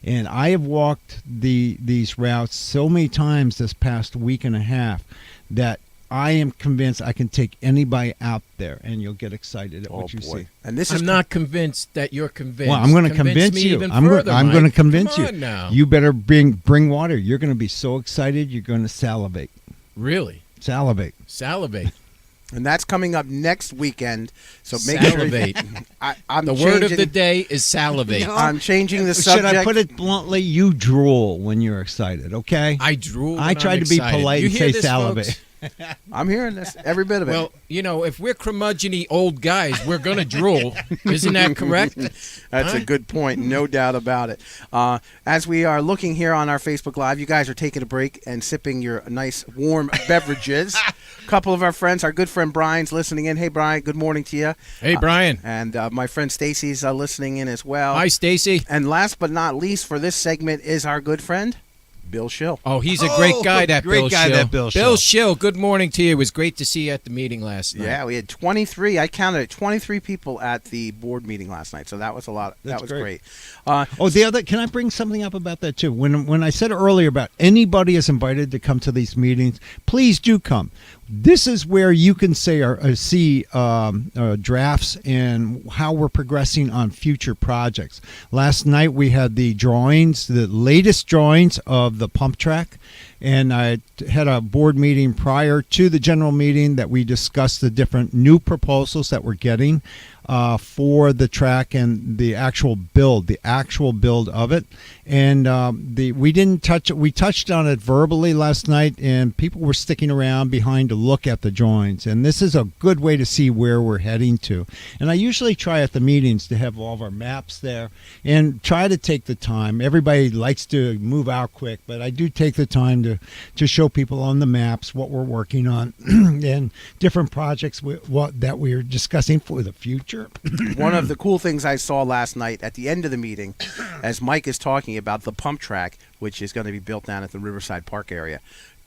And I have walked these routes so many times this past week and a half that I am convinced I can take anybody out there, and you'll get excited at what you see. And I'm not convinced that you're convinced. Well, I'm going to convince me you. Even I'm further, going to Mike. convince Come you. on now. You better bring water. You're going to be so excited. You're going to salivate. Really? Salivate. And that's coming up next weekend. So make Salivate. sure. I'm the word of the day is salivate. I'm changing the subject. Should I put it bluntly? You drool when you're excited, okay? I drool. I tried to be polite and say salivate. Folks? I'm hearing this, every bit of it. Well, if we're curmudgeon-y old guys, we're going to drool. Isn't that correct? That's a good point, no doubt about it. As we are looking here on our Facebook Live, you guys are taking a break and sipping your nice warm beverages. A couple of our friends, our good friend Brian's listening in. Hey, Brian, good morning to you. Hey, Brian. And my friend Stacy's listening in as well. Hi, Stacy. And last but not least for this segment is our good friend, Bill Schill. Oh, he's a great guy, that Bill Schill. Bill Schill, good morning to you. It was great to see you at the meeting last night. Yeah, we had 23. I counted it, 23 people at the board meeting last night. So that was a lot. That was great. Can I bring something up about that too? When I said earlier about anybody is invited to come to these meetings, please do come. This is where you can see drafts and how we're progressing on future projects. Last night we had the latest drawings of the pump track, and I had a board meeting prior to the general meeting that we discussed the different new proposals that we're getting for the track and the actual build of it. And we didn't touch it. We touched on it verbally last night, and people were sticking around behind to look at the drawings. And this is a good way to see where we're heading to. And I usually try at the meetings to have all of our maps there and try to take the time. Everybody likes to move out quick, but I do take the time to show people on the maps what we're working on and different projects that we are discussing for the future. One of the cool things I saw last night at the end of the meeting, as Mike is talking about the pump track, which is going to be built down at the Riverside Park area.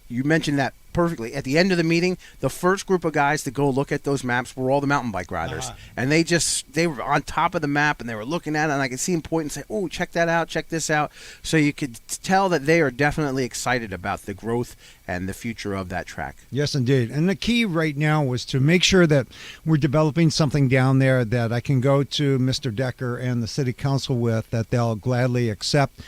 You mentioned that perfectly. At the end of the meeting, the first group of guys to go look at those maps were all the mountain bike riders, and they were on top of the map and they were looking at it, and I could see them point and say, "Oh, check that out, check this out." So you could tell that they are definitely excited about the growth and the future of that track. Yes, indeed. And the key right now was to make sure that we're developing something down there that I can go to Mr. Decker and the city council with, that they'll gladly accept.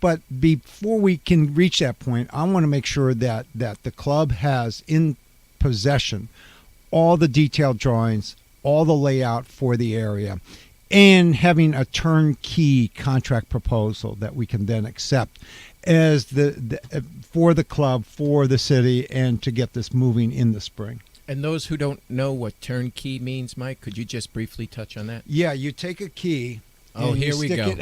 But before we can reach that point, I want to make sure that the club has in possession all the detailed drawings, all the layout for the area, and having a turnkey contract proposal that we can then accept as for the club, for the city, and to get this moving in the spring. And those who don't know what turnkey means, Mike, could you just briefly touch on that? Yeah, you take a key. Oh, here we go.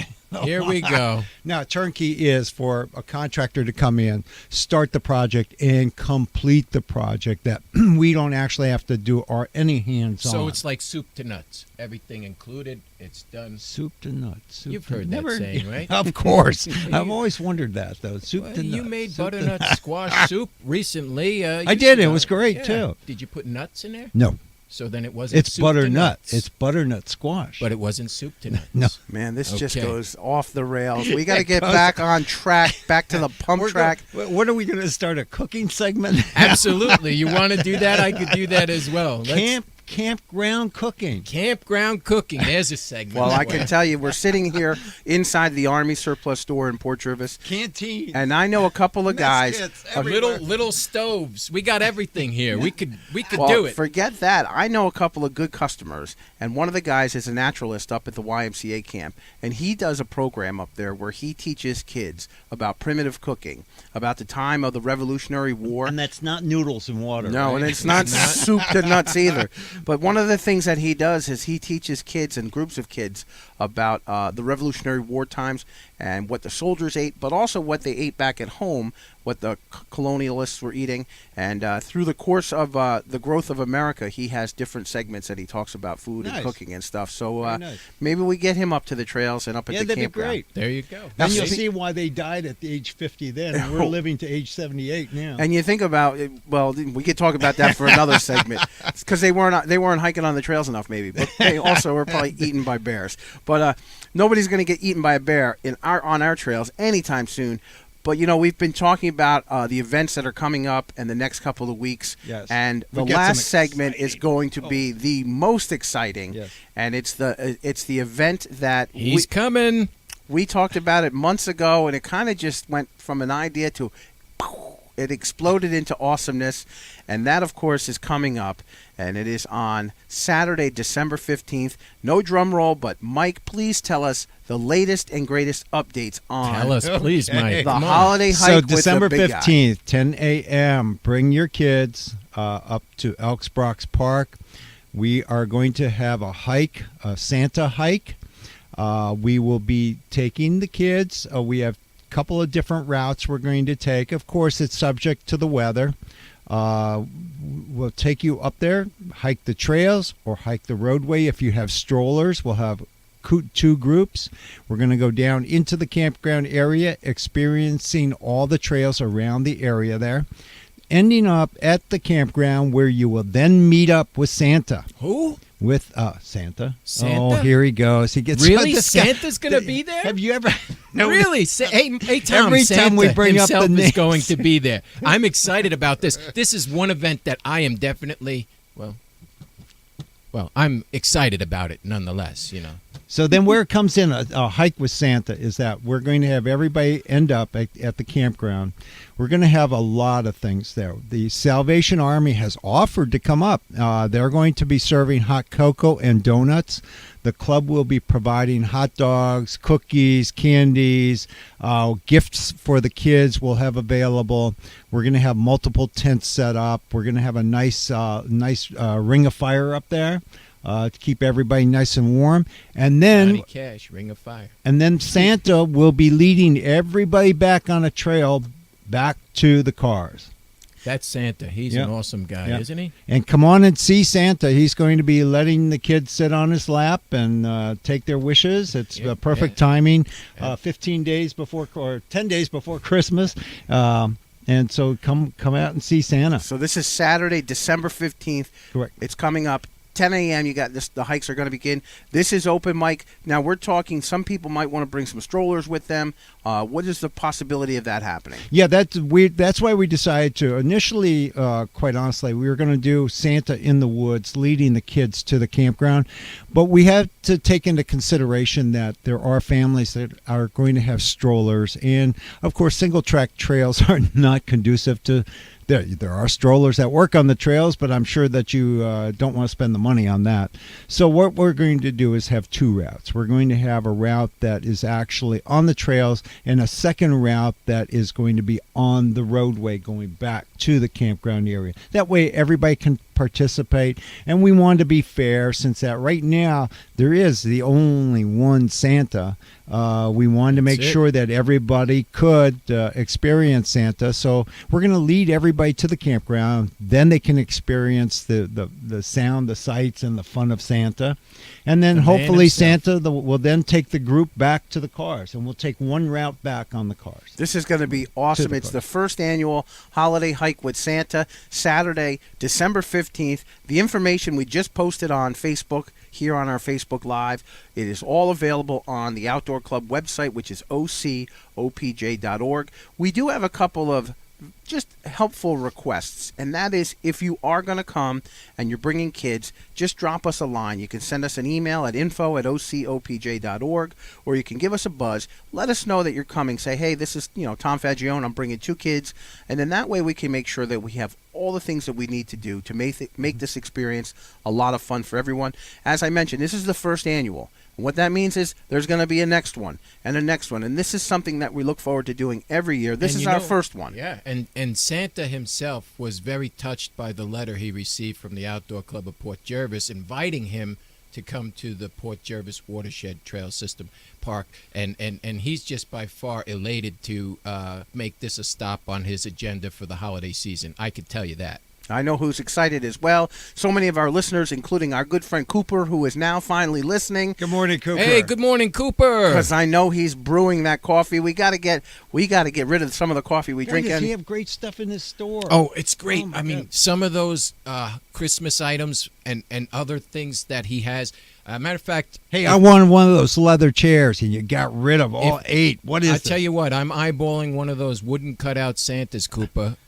Here we go. Now, turnkey is for a contractor to come in, start the project, and complete the project that we don't actually have to do any hands-on. So it's like soup to nuts. Everything included. It's done. Soup to nuts. You've heard that saying, right? Of course. I've always wondered that, though. Soup to nuts. You made butternut squash soup recently. I did. It was great, too. Did you put nuts in there? No. So then it wasn't It's soup butternut. to nuts. It's butternut squash. But it wasn't soup to nuts. No. Man, this just Okay. goes off the rails. We got to get back on track, back to the pump track. What are we going to start, a cooking segment? Absolutely. You want to do that? I could do that as well. Campground cooking. Campground cooking. There's a segment. Well, I for you. can tell you, we're sitting here inside the Army surplus store in Port Jervis, Canteen. and I know a couple of guys. kits little stoves. We got everything here. We could Well, do it. forget that. I know a couple of good customers, and one of the guys is a naturalist up at the YMCA camp, and he does a program up there where he teaches kids about primitive cooking, about the time of the Revolutionary War. And that's not noodles and water. No, right? and it's not soup to nuts either. But one of the things that he does is he teaches kids and groups of kids about the Revolutionary War times and what the soldiers ate, but also what they ate back at home, what the colonialists were eating. And through the course of the growth of America, he has different segments that he talks about food and Nice. cooking and stuff. So Very nice. maybe we get him up to the trails and up at Yeah, the that'd be campground. great. There you go. Then Now, you'll see- see why they died at the age 50 then. And we're living to age 78 now. And you think about it, well, we could talk about that for another segment because they weren't hiking on the trails enough, maybe. But they also were probably eaten by bears. But nobody's going to get eaten by a bear on our trails anytime soon. But we've been talking about the events that are coming up in the next couple of weeks. Yes. And We the get some last segment is exciting- going to be the most exciting. Yes. And it's the event that He's coming. we talked about it months ago, and it kind of just went from an idea to it exploded into awesomeness. And that, of course, is coming up, and it is on Saturday, December 15th. No drum roll, but Mike, please tell us the latest and greatest updates on Tell us, please, Mike. the Come on. holiday hike So with December the big guy. 15th, 10 a.m., bring your kids up to Elks Brox Park. We are going to have a hike, a Santa hike. We will be taking the kids. We have a couple of different routes we're going to take. Of course, it's subject to the weather. We'll take you up there, hike the trails, or hike the roadway. If you have strollers, we'll have two groups. We're going to go down into the campground area, experiencing all the trails around the area there, ending up at the campground where you will then meet up with Santa. Who? With Santa. Santa? Oh, here he goes. He gets Really? this guy- Santa's going to be there? Have you ever? Really? Hey, Tom, Every time we Santa bring up the himself is names. going to be there. I'm excited about this. This is one event that I am definitely, well, I'm excited about it nonetheless, So then where it comes in a hike with Santa is that we're going to have everybody end up at the campground. We're going to have a lot of things there. The Salvation Army has offered to come up. They're going to be serving hot cocoa and donuts. The club will be providing hot dogs, cookies, candies, gifts for the kids we'll have available. We're going to have multiple tents set up. We're going to have a nice ring of fire up there. To keep everybody nice and warm. And then Johnny Cash, Ring of Fire. and then Santa will be leading everybody back on a trail back to the cars. That's Santa. He's Yep. an awesome guy, Yep. isn't he? And come on and see Santa. He's going to be letting the kids sit on his lap and take their wishes. It's perfect timing. 15 days before or 10 days before Christmas. And so come out and see Santa. So this is Saturday, December 15th. Correct. It's coming up. 10 a.m. You got this. The hikes are going to begin. This is open mic. Now we're talking. Some people might want to bring some strollers with them. What is the possibility of that happening? Yeah, that's why we decided to initially, quite honestly, we were going to do Santa in the woods, leading the kids to the campground. But we have to take into consideration that there are families that are going to have strollers, and of course, single track trails are not conducive to. There are strollers that work on the trails, but I'm sure that you don't want to spend the money on that. So what we're going to do is have two routes. We're going to have a route that is actually on the trails and a second route that is going to be on the roadway going back to the campground area. That way everybody can participate, and we want to be fair since that right now there is the only one Santa. We wanted to make sure that everybody could experience Santa, so we're going to lead everybody to the campground. Then they can experience the sound, the sights, and the fun of Santa, and then hopefully Santa will then take the group back to the cars, and we'll take one route back on the cars. This is going to be awesome. It's the first annual holiday hike with Santa, Saturday, December 15th. The information we just posted on Facebook, here on our Facebook Live. It is all available on the Outdoor Club website, which is ocopj.org. We do have a couple of just helpful requests, and that is if you are going to come and you're bringing kids, just drop us a line. You can send us an email at info@ocopj.org, or you can give us a buzz. Let us know that you're coming. Say, hey, this is Tom Faggione. I'm bringing 2 kids, and then that way we can make sure that we have all the things that we need to do to make this experience a lot of fun for everyone. As I mentioned, this is the first annual. What that means is there's going to be a next one and a next one. And this is something that we look forward to doing every year. This is our first one. Yeah, and Santa himself was very touched by the letter he received from the Outdoor Club of Port Jervis inviting him to come to the Port Jervis Watershed Trail System Park. And he's just by far elated to make this a stop on his agenda for the holiday season. I could tell you that. I know who's excited as well. So many of our listeners, including our good friend Cooper, who is now finally listening. Good morning, Cooper. Hey, good morning, Cooper. Because I know he's brewing that coffee. We got to get rid of some of the coffee we drink. Does he have great stuff in his store? Oh, it's great. I mean, some of those Christmas items and other things that he has. Matter of fact, hey, I wanted one of those leather chairs, and you got rid of all 8. What is it? I tell you what, I'm eyeballing one of those wooden cutout Santas, Cooper.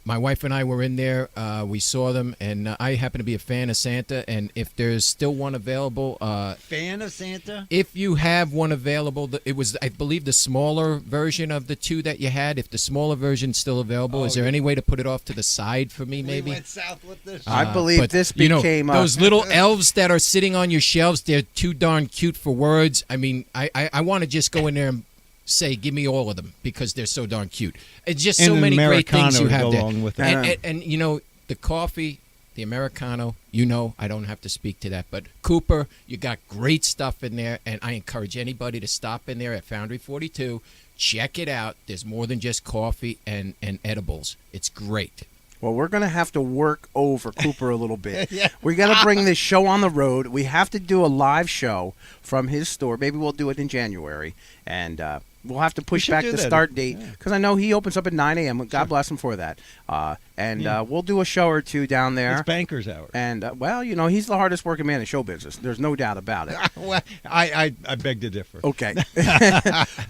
My wife and I were in there. We saw them, and I happen to be a fan of Santa. And if there's still one available, fan of Santa. If you have one available, it was, I believe, the smaller version of the 2 that you had. If the smaller version's still available, is there any way to put it off to the side for me? Maybe. We went south with this. I believe this became those little elves that are sitting on your shelves. They're too darn cute for words. I mean, I want to just go in there and say, give me all of them because they're so darn cute. It's just so many great things you have there. With and the coffee, the Americano, I don't have to speak to that. But Cooper, you got great stuff in there, and I encourage anybody to stop in there at Foundry 42. Check it out. There's more than just coffee and edibles. It's great. Well, we're going to have to work over Cooper a little bit. Yeah. We got to bring this show on the road. We have to do a live show from his store. Maybe we'll do it in January. And we'll have to push back the start date because I know he opens up at 9 a.m. God bless him for that. We'll do a show or 2 down there. It's banker's hours. And, he's the hardest working man in show business. There's no doubt about it. Well, I beg to differ. Okay.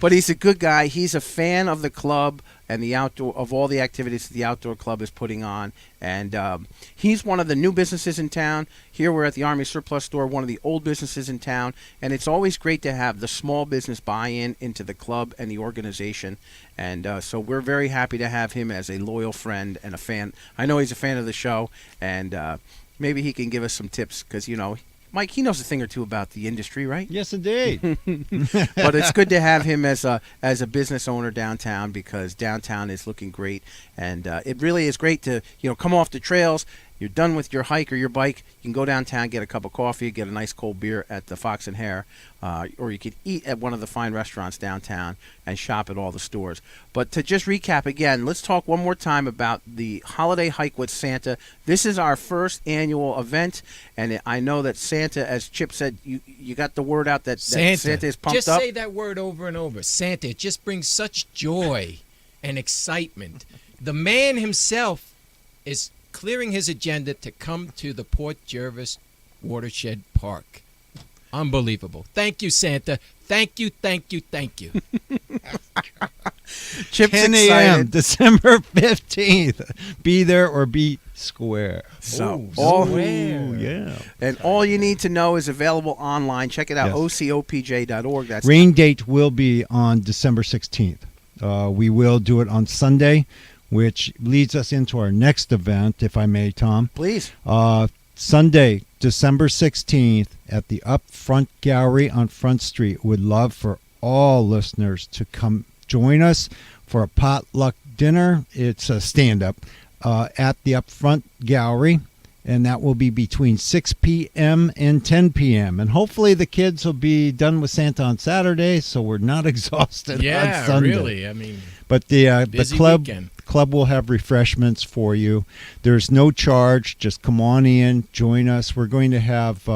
But he's a good guy. He's a fan of the club and of all the activities the Outdoor Club is putting on. And he's one of the new businesses in town. Here we're at the Army Surplus Store, one of the old businesses in town. And it's always great to have the small business buy-in into the club and the organization. And so we're very happy to have him as a loyal friend and a fan. I know he's a fan of the show, and maybe he can give us some tips because, Mike, he knows a thing or 2 about the industry, right? Yes, indeed. But it's good to have him as a business owner downtown because downtown is looking great, and it really is great to come off the trails. You're done with your hike or your bike. You can go downtown, get a cup of coffee, get a nice cold beer at the Fox and Hare, or you could eat at one of the fine restaurants downtown and shop at all the stores. But to just recap again, let's talk one more time about the holiday hike with Santa. This is our first annual event, and I know that Santa, as Chip said, you got the word out that Santa is pumped up. Just say that word over and over. Santa. It just brings such joy and excitement. The man himself is clearing his agenda to come to the Port Jervis Watershed Park. Unbelievable. Thank you, Santa. Thank you, thank you, thank you. Chip's 10 excited. a.m. December 15th. Be there or be square. So Oh, all square. Yeah. and all you need to know is available online. Check it out, Yes. ocopj.org. That's Rain date will be on December 16th. We will do it on Sunday, which leads us into our next event, if I may, Tom. please. Sunday, December 16th at the Up Front Gallery on Front Street. Would love for all listeners to come join us for a potluck dinner. It's a stand-up at the Up Front Gallery, and that will be between 6 p.m. and 10 p.m. And hopefully the kids will be done with Santa on Saturday, so we're not exhausted on Yeah, Sunday. really. I mean, But the busy club weekend. club will have refreshments for you. There's no charge. Just come on in, join us. We're going to have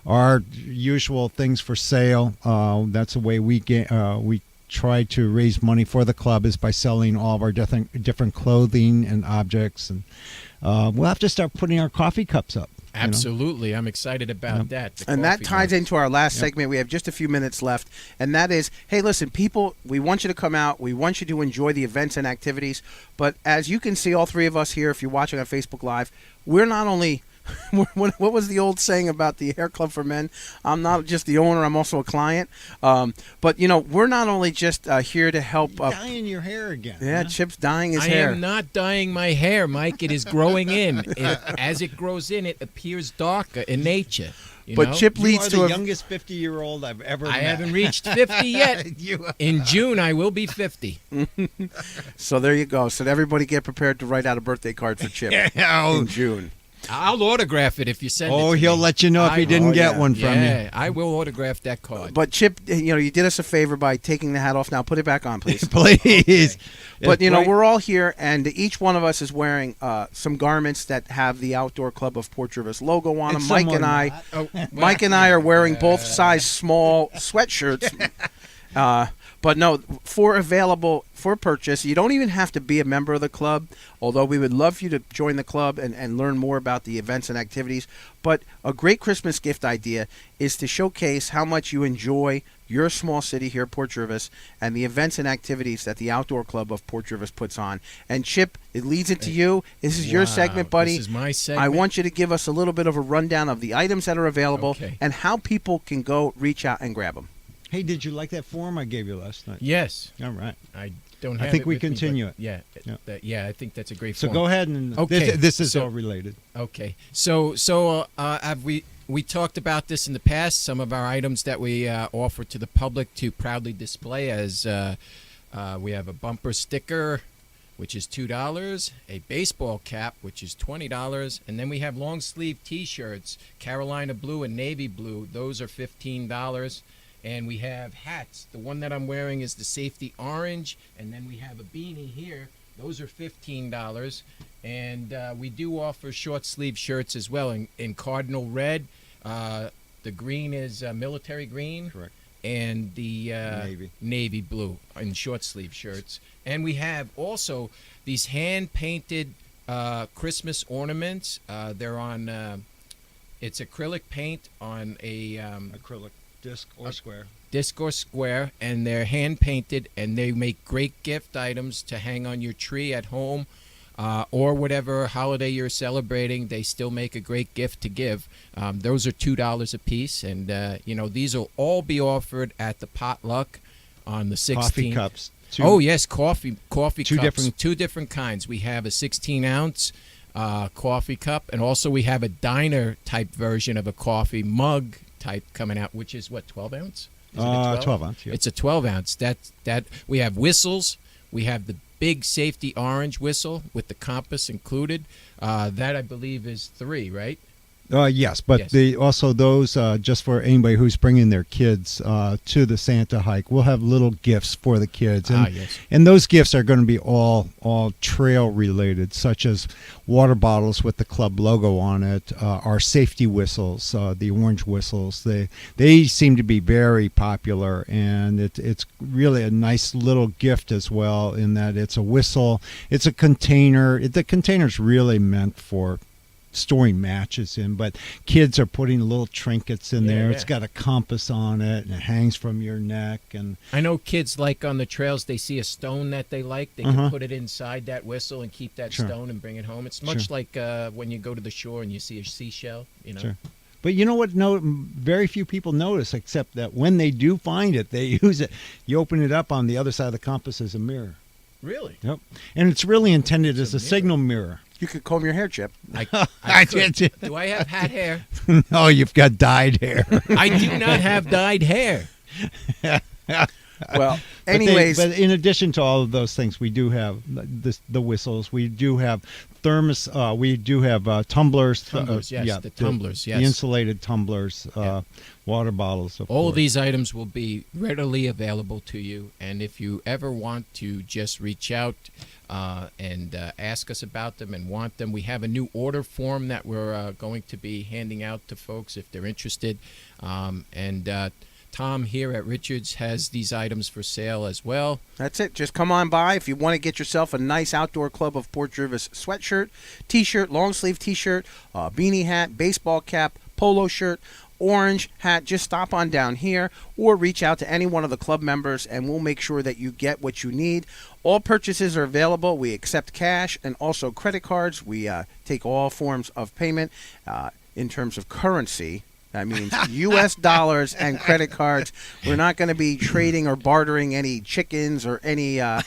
our usual things for sale. That's the way we try to raise money for the club, is by selling all of our different clothing and objects. And we'll have to start putting our coffee cups up. you know. Absolutely. I'm excited about that. The And that coffee ties mug. into our last segment. We have just a few minutes left, and that is, hey, listen, people, we want you to come out. We want you to enjoy the events and activities. But as you can see, all three of us here, if you're watching on Facebook Live, we're not only what was the old saying about the hair club for men? I'm not just the owner, I'm also a client. But, we're not only just here to help. Dyeing your hair again. Yeah, huh? Chip's dyeing his I hair. am not dyeing my hair, Mike. It is growing in. As it grows in, it appears darker in nature. But Chip You leads are to the a youngest 50-year-old I've ever I met. haven't reached 50 yet. You- In June, I will be 50. So there you go. So everybody get prepared to write out a birthday card for Chip in June. I'll autograph it if you send it Oh, to he'll me. let you know if he didn't get yeah. one from you. Yeah, I will autograph that card. But Chip, you did us a favor by taking the hat off. Now put it back on, please. Please. But It's bright. we're all here, and each one of us is wearing some garments that have the Outdoor Club of Port Jervis logo on them. And Mike some and are I, not. Oh, Mike and I are wearing both size small sweatshirts. But no, for purchase. You don't even have to be a member of the club, although we would love for you to join the club and learn more about the events and activities. But a great Christmas gift idea is to showcase how much you enjoy your small city here at Port Jervis and the events and activities that the Outdoor Club of Port Jervis puts on. And Chip, it leads it to you. This is your Wow, segment, buddy. This is my segment. I want you to give us a little bit of a rundown of the items that are available Okay. and how people can go reach out and grab them. Hey, did you like that form I gave you last night? Yes. All right. I don't I have think it we with me, but continue it. Yeah. Yeah. I think that's a great So form. go ahead and Okay, this is so- all related. Okay. So have we talked about this in the past, some of our items that we offer to the public to proudly display, as we have a bumper sticker, which is $2, a baseball cap, which is $20, and then we have long sleeve T-shirts, Carolina blue and navy blue. Those are $15. And we have hats. The one that I'm wearing is the safety orange, and then we have a beanie here. Those are $15. And we do offer short sleeve shirts as well in cardinal red. The green is military green. Correct. And the navy blue in short sleeve shirts. And we have also these hand painted Christmas ornaments. They're on, it's acrylic paint on a Acrylic disc or square. disc or square, and they're hand painted, and they make great gift items to hang on your tree at home, or whatever holiday you're celebrating. They still make a great gift to give. Those are $2 a piece, and these will all be offered at the potluck on the 16th. Coffee cups. Oh yes, coffee Two cups. Two different kinds. We have a 16-ounce coffee cup, and also we have a diner type version of a coffee mug type coming out, which is what, 12 ounce? Is it a 12 ounce. Yeah. It's a 12 ounce. That we have whistles. We have the big safety orange whistle with the compass included. That I believe is $3, right? Yes, but Yes. also those just for anybody who's bringing their kids to the Santa hike, we'll have little gifts for the kids, and Yes. and those gifts are going to be all trail related, such as water bottles with the club logo on it, our safety whistles, the orange whistles. They seem to be very popular, and it's really a nice little gift as well in that it's a whistle, it's a container. The container's really meant for storing matches in, but kids are putting little trinkets in there. It's got a compass on it, and it hangs from your neck. And I know kids like on the trails, they see a stone that they like, they can put it inside that whistle and keep that stone and bring it home. It's much like when you go to the shore and you see a seashell, you know. Sure. But you know what? No, very few people notice, except that when they do find it, they use it. You open it up, on the other side of the compass is a mirror. Really? Yep. And it's really intended as a signal mirror. You could comb your hair, Chip. I could. Do I have hat hair? No, you've got dyed hair. I do not have dyed hair. Well, anyways, but in addition to all of those things, we do have the whistles. We do have thermos. We do have tumblers. Tumblers, yes, the tumblers, yes. The insulated tumblers, water bottles. All of these items will be readily available to you, and if you ever want to just reach out and ask us about them and want them, we have a new order form that we're going to be handing out to folks if they're interested. Tom here at Richards has these items for sale as well. that's it. Just come on by if you want to get yourself a nice Outdoor Club of Port Jervis sweatshirt, T-shirt, long sleeve T-shirt, beanie hat, baseball cap, polo shirt, orange hat. Just stop on down here or reach out to any one of the club members and we'll make sure that you get what you need. All purchases are available. We accept cash and also credit cards. We take all forms of payment in terms of currency. That means U.S. dollars and credit cards. We're not going to be trading or bartering any chickens or any I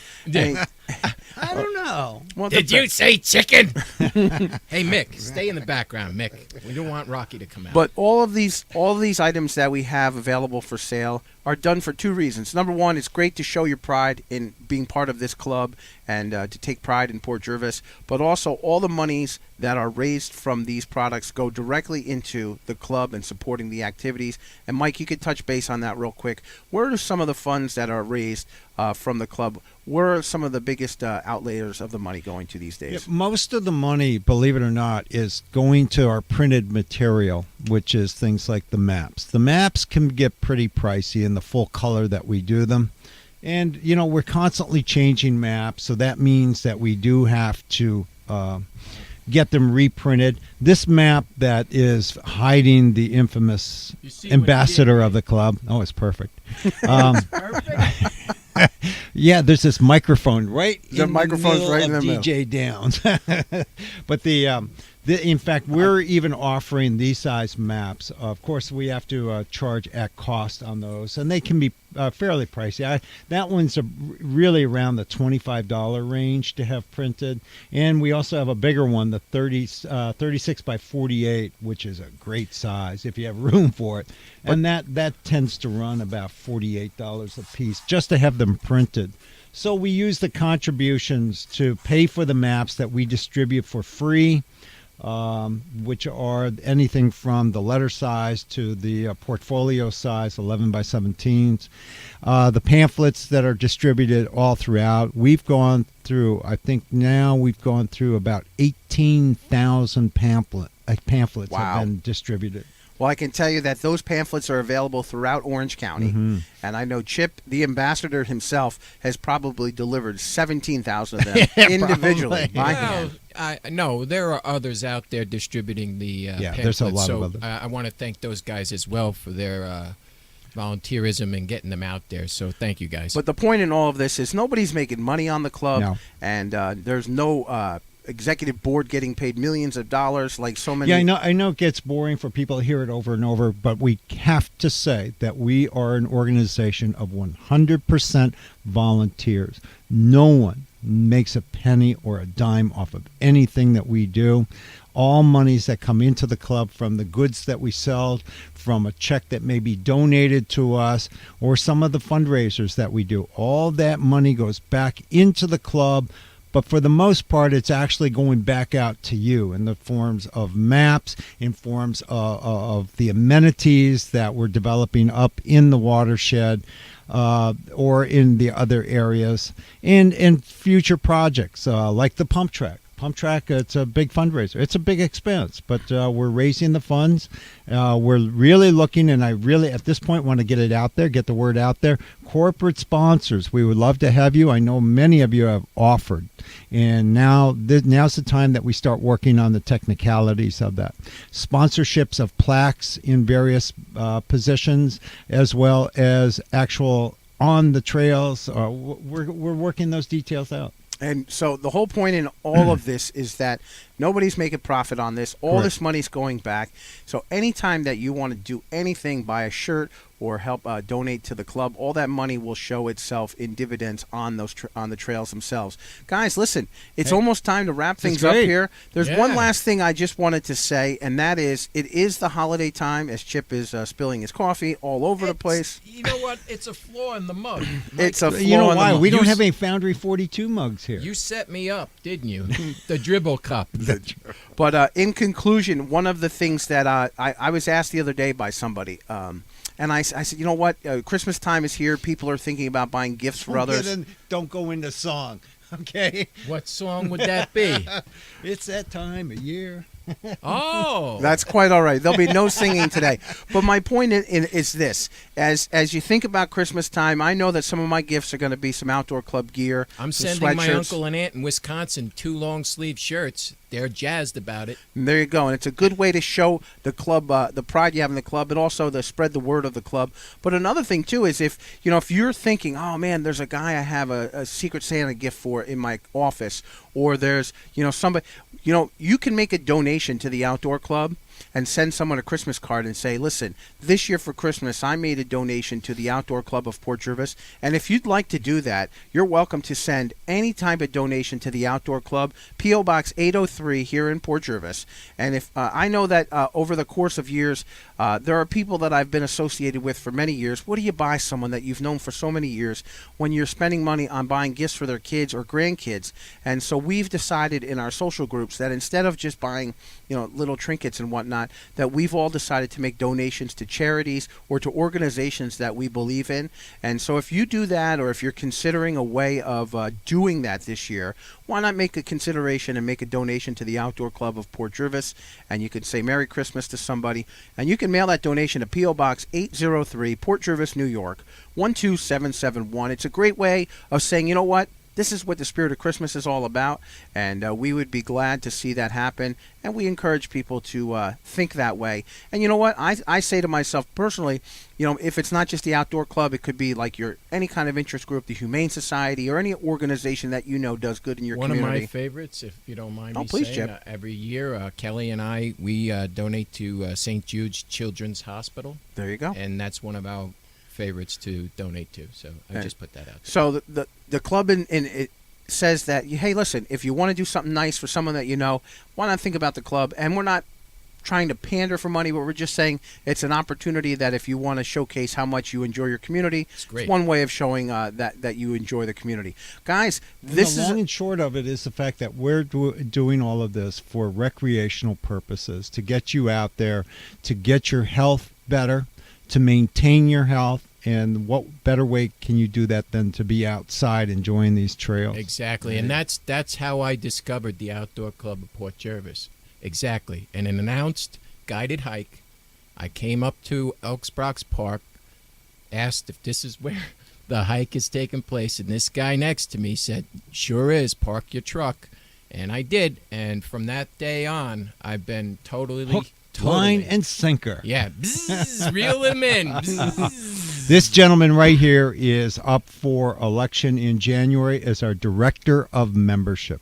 don't know. Well, Did you say chicken? Hey, Mick, stay in the background, Mick. We don't want Rocky to come out. But all of these items that we have available for sale are done for two reasons. Number one, it's great to show your pride in being part of this club and to take pride in Port Jervis. But also, all the monies that are raised from these products go directly into the club and supporting the activities. And Mike, you could touch base on that real quick. Where are some of the funds that are raised from the club? Where are some of the biggest outlayers of the money going to these days? Yeah, most of the money, believe it or not, is going to our printed material, which is things like the maps. The maps can get pretty pricey in the full color that we do them. And, you know, we're constantly changing maps, so that means that we do have to get them reprinted. This map that is hiding the infamous ambassador of the club. Oh, it's perfect. Perfect. Yeah, there's this microphone right The in microphone's the middle right in of the middle. DJ Downs. But in fact, we're even offering these size maps. Of course, we have to charge at cost on those, and they can be fairly pricey. That one's really around the $25 range to have printed. And we also have a bigger one, the 36 by 48, which is a great size if you have room for it. And that tends to run about $48 a piece just to have them printed. So we use the contributions to pay for the maps that we distribute for free, which are anything from the letter size to the portfolio size, 11 by 17s. The pamphlets that are distributed all throughout. We've gone through, I think now we've gone through about 18,000 pamphlets Wow. have been distributed. Well, I can tell you that those pamphlets are available throughout Orange County. And I know Chip, the ambassador himself, has probably delivered 17,000 of them individually by hand. No, there are others out there distributing the pamphlets. There's a lot so of others. I want to thank those guys as well for their volunteerism and getting them out there. So thank you, guys. But the point in all of this is nobody's making money on the club. No. And there's no executive board getting paid millions of dollars like so many. Yeah, I know it gets boring for people to hear it over and over, but we have to say that we are an organization of 100% volunteers. No one makes a penny or a dime off of anything that we do. All monies that come into the club from the goods that we sell, from a check that may be donated to us, or some of the fundraisers that we do, all that money goes back into the club but for the most part, it's actually going back out to you in the forms of maps, in forms of the amenities that we're developing up in the watershed, or in the other areas, and future projects like the pump track. Pump track, it's a big fundraiser. It's a big expense, but we're raising the funds. We're really looking, and I really, at this point, want to get it out there, get the word out there. Corporate sponsors, we would love to have you. I know many of you have offered, and now's the time that we start working on the technicalities of that. Sponsorships of plaques in various positions, as well as actual on the trails. We're working those details out. And so the whole point in all of this is that nobody's making profit on this. All Correct. this money's going back. So anytime that you want to do anything, buy a shirt or help donate to the club, all that money will show itself in dividends on those on the trails themselves. Guys, listen, it's almost time to wrap things up great. here. There's Yeah. one last thing I just wanted to say, and that is it is the holiday time as Chip is spilling his coffee all over the place. You know what? It's a flaw in the mug. It's a flaw You know in the why? mug. We don't You have any Foundry 42 mugs here. You set me up, didn't you? The dribble cup. But in conclusion, one of the things that I was asked the other day by somebody, and I said, you know what? Christmas time is here. People are thinking about buying gifts for others. Don't go into song, okay? What song would that be? It's that time of year. Oh, That's quite all right. There'll be no singing today. But my point is this: as you think about Christmas time, I know that some of my gifts are going to be some outdoor club gear. I'm some sending my sweatshirts. uncle and aunt in Wisconsin 2 long sleeve shirts. They're jazzed about it. And there you go. And it's a good way to show the club the pride you have in the club, and also to spread the word of the club. But another thing too is if you're thinking, oh man, there's a guy I have a Secret Santa gift for in my office, or there's somebody, you can make a donation to the outdoor club and send someone a Christmas card and say, listen, this year for Christmas, I made a donation to the Outdoor Club of Port Jervis. And if you'd like to do that, you're welcome to send any type of donation to the Outdoor Club, P.O. Box 803 here in Port Jervis. And if I know that over the course of years, there are people that I've been associated with for many years. What do you buy someone that you've known for so many years when you're spending money on buying gifts for their kids or grandkids? And so we've decided in our social groups that instead of just buying little trinkets and whatnot, that we've all decided to make donations to charities or to organizations that we believe in. And so if you do that, or if you're considering a way of doing that this year, why not make a consideration and make a donation to the Outdoor Club of Port Jervis? And you can say Merry Christmas to somebody, and you can mail that donation to P.O. Box 803, Port Jervis, New York, 12771. It's a great way of saying, you know what? This is what the spirit of Christmas is all about, and we would be glad to see that happen, and we encourage people to think that way. And you know what? I say to myself personally, if it's not just the outdoor club, it could be like any kind of interest group, the Humane Society, or any organization that does good in your One community. of my favorites, if you don't mind me please, saying, Chip. every year, Kelly and I, we donate to St. Jude's Children's Hospital, There you go. and that's one of our favorites to donate to. So I just put that out there. So the club in it says that, hey, listen, if you want to do something nice for someone that why not think about the club? And we're not trying to pander for money, but we're just saying it's an opportunity that if you want to showcase how much you enjoy your community, great. it's one way of showing that you enjoy the community. Guys, this the is long and short of it is the fact that we're doing all of this for recreational purposes, to get you out there, to get your health better, to maintain your health. And what better way can you do that than to be outside enjoying these trails? Exactly, and that's how I discovered the Outdoor Club of Port Jervis. Exactly, and an announced guided hike. I came up to Elks Brox Park, asked if this is where the hike is taking place, and this guy next to me said, "Sure is. Park your truck," and I did. And from that day on, I've been totally Line and sinker. yeah, bzzz, reel him in. Bzzz. This gentleman right here is up for election in January as our director of membership.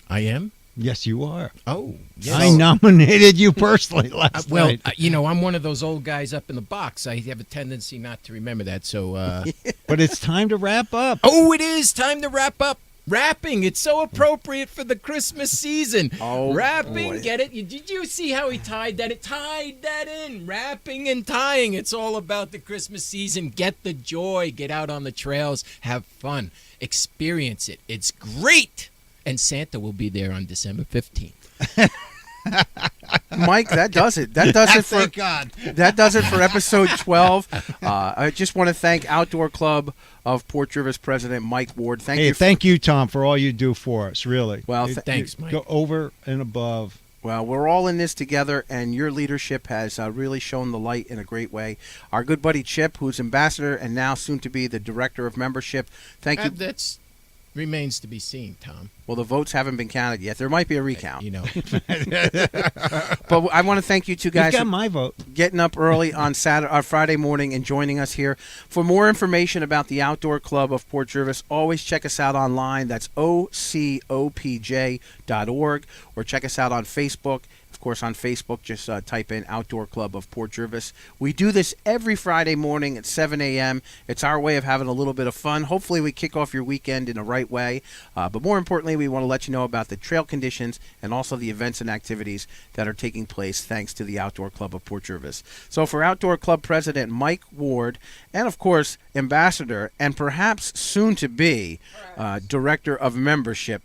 I am. Yes, you are. Oh, yes. I nominated you personally last Well, night. I'm one of those old guys up in the box. I have a tendency not to remember that. So, But it's time to wrap up. oh, it is time to wrap up. Rapping, it's so appropriate for the Christmas season. Oh, rapping, boy. get it? Did you see how he tied that? It tied that in. Rapping and tying. It's all about the Christmas season. Get the joy. Get out on the trails. Have fun. Experience it. It's great. And Santa will be there on December 15th. Mike, that does it. That does it for Thank God. That does it for episode 12. I just want to thank Outdoor Club of Port Jervis President Mike Ward. Thank you, Tom, for all you do for us. Really. Well, thanks, Mike. Go over and above. Well, we're all in this together, and your leadership has really shown the light in a great way. Our good buddy Chip, who's ambassador and now soon to be the director of membership. Thank you. That remains to be seen, Tom. Well, the votes haven't been counted yet. There might be a recount. You know. But I want to thank you two guys You got for my vote. getting up early on Friday morning and joining us here. For more information about the Outdoor Club of Port Jervis, always check us out online. That's ocopj.org, or check us out on Facebook. Of course, on Facebook, just type in Outdoor Club of Port Jervis. We do this every Friday morning at 7 a.m. It's our way of having a little bit of fun. Hopefully, we kick off your weekend in the right way. But more importantly, we want to let you know about the trail conditions and also the events and activities that are taking place thanks to the Outdoor Club of Port Jervis. So for Outdoor Club President Mike Ward, and of course, Ambassador, and perhaps soon to be Director of Membership,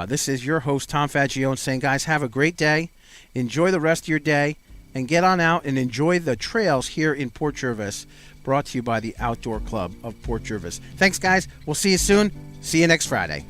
this is your host, Tom Faggione, saying, guys, have a great day. Enjoy the rest of your day, and get on out and enjoy the trails here in Port Jervis, brought to you by the Outdoor Club of Port Jervis. Thanks, guys. We'll see you soon. See you next Friday.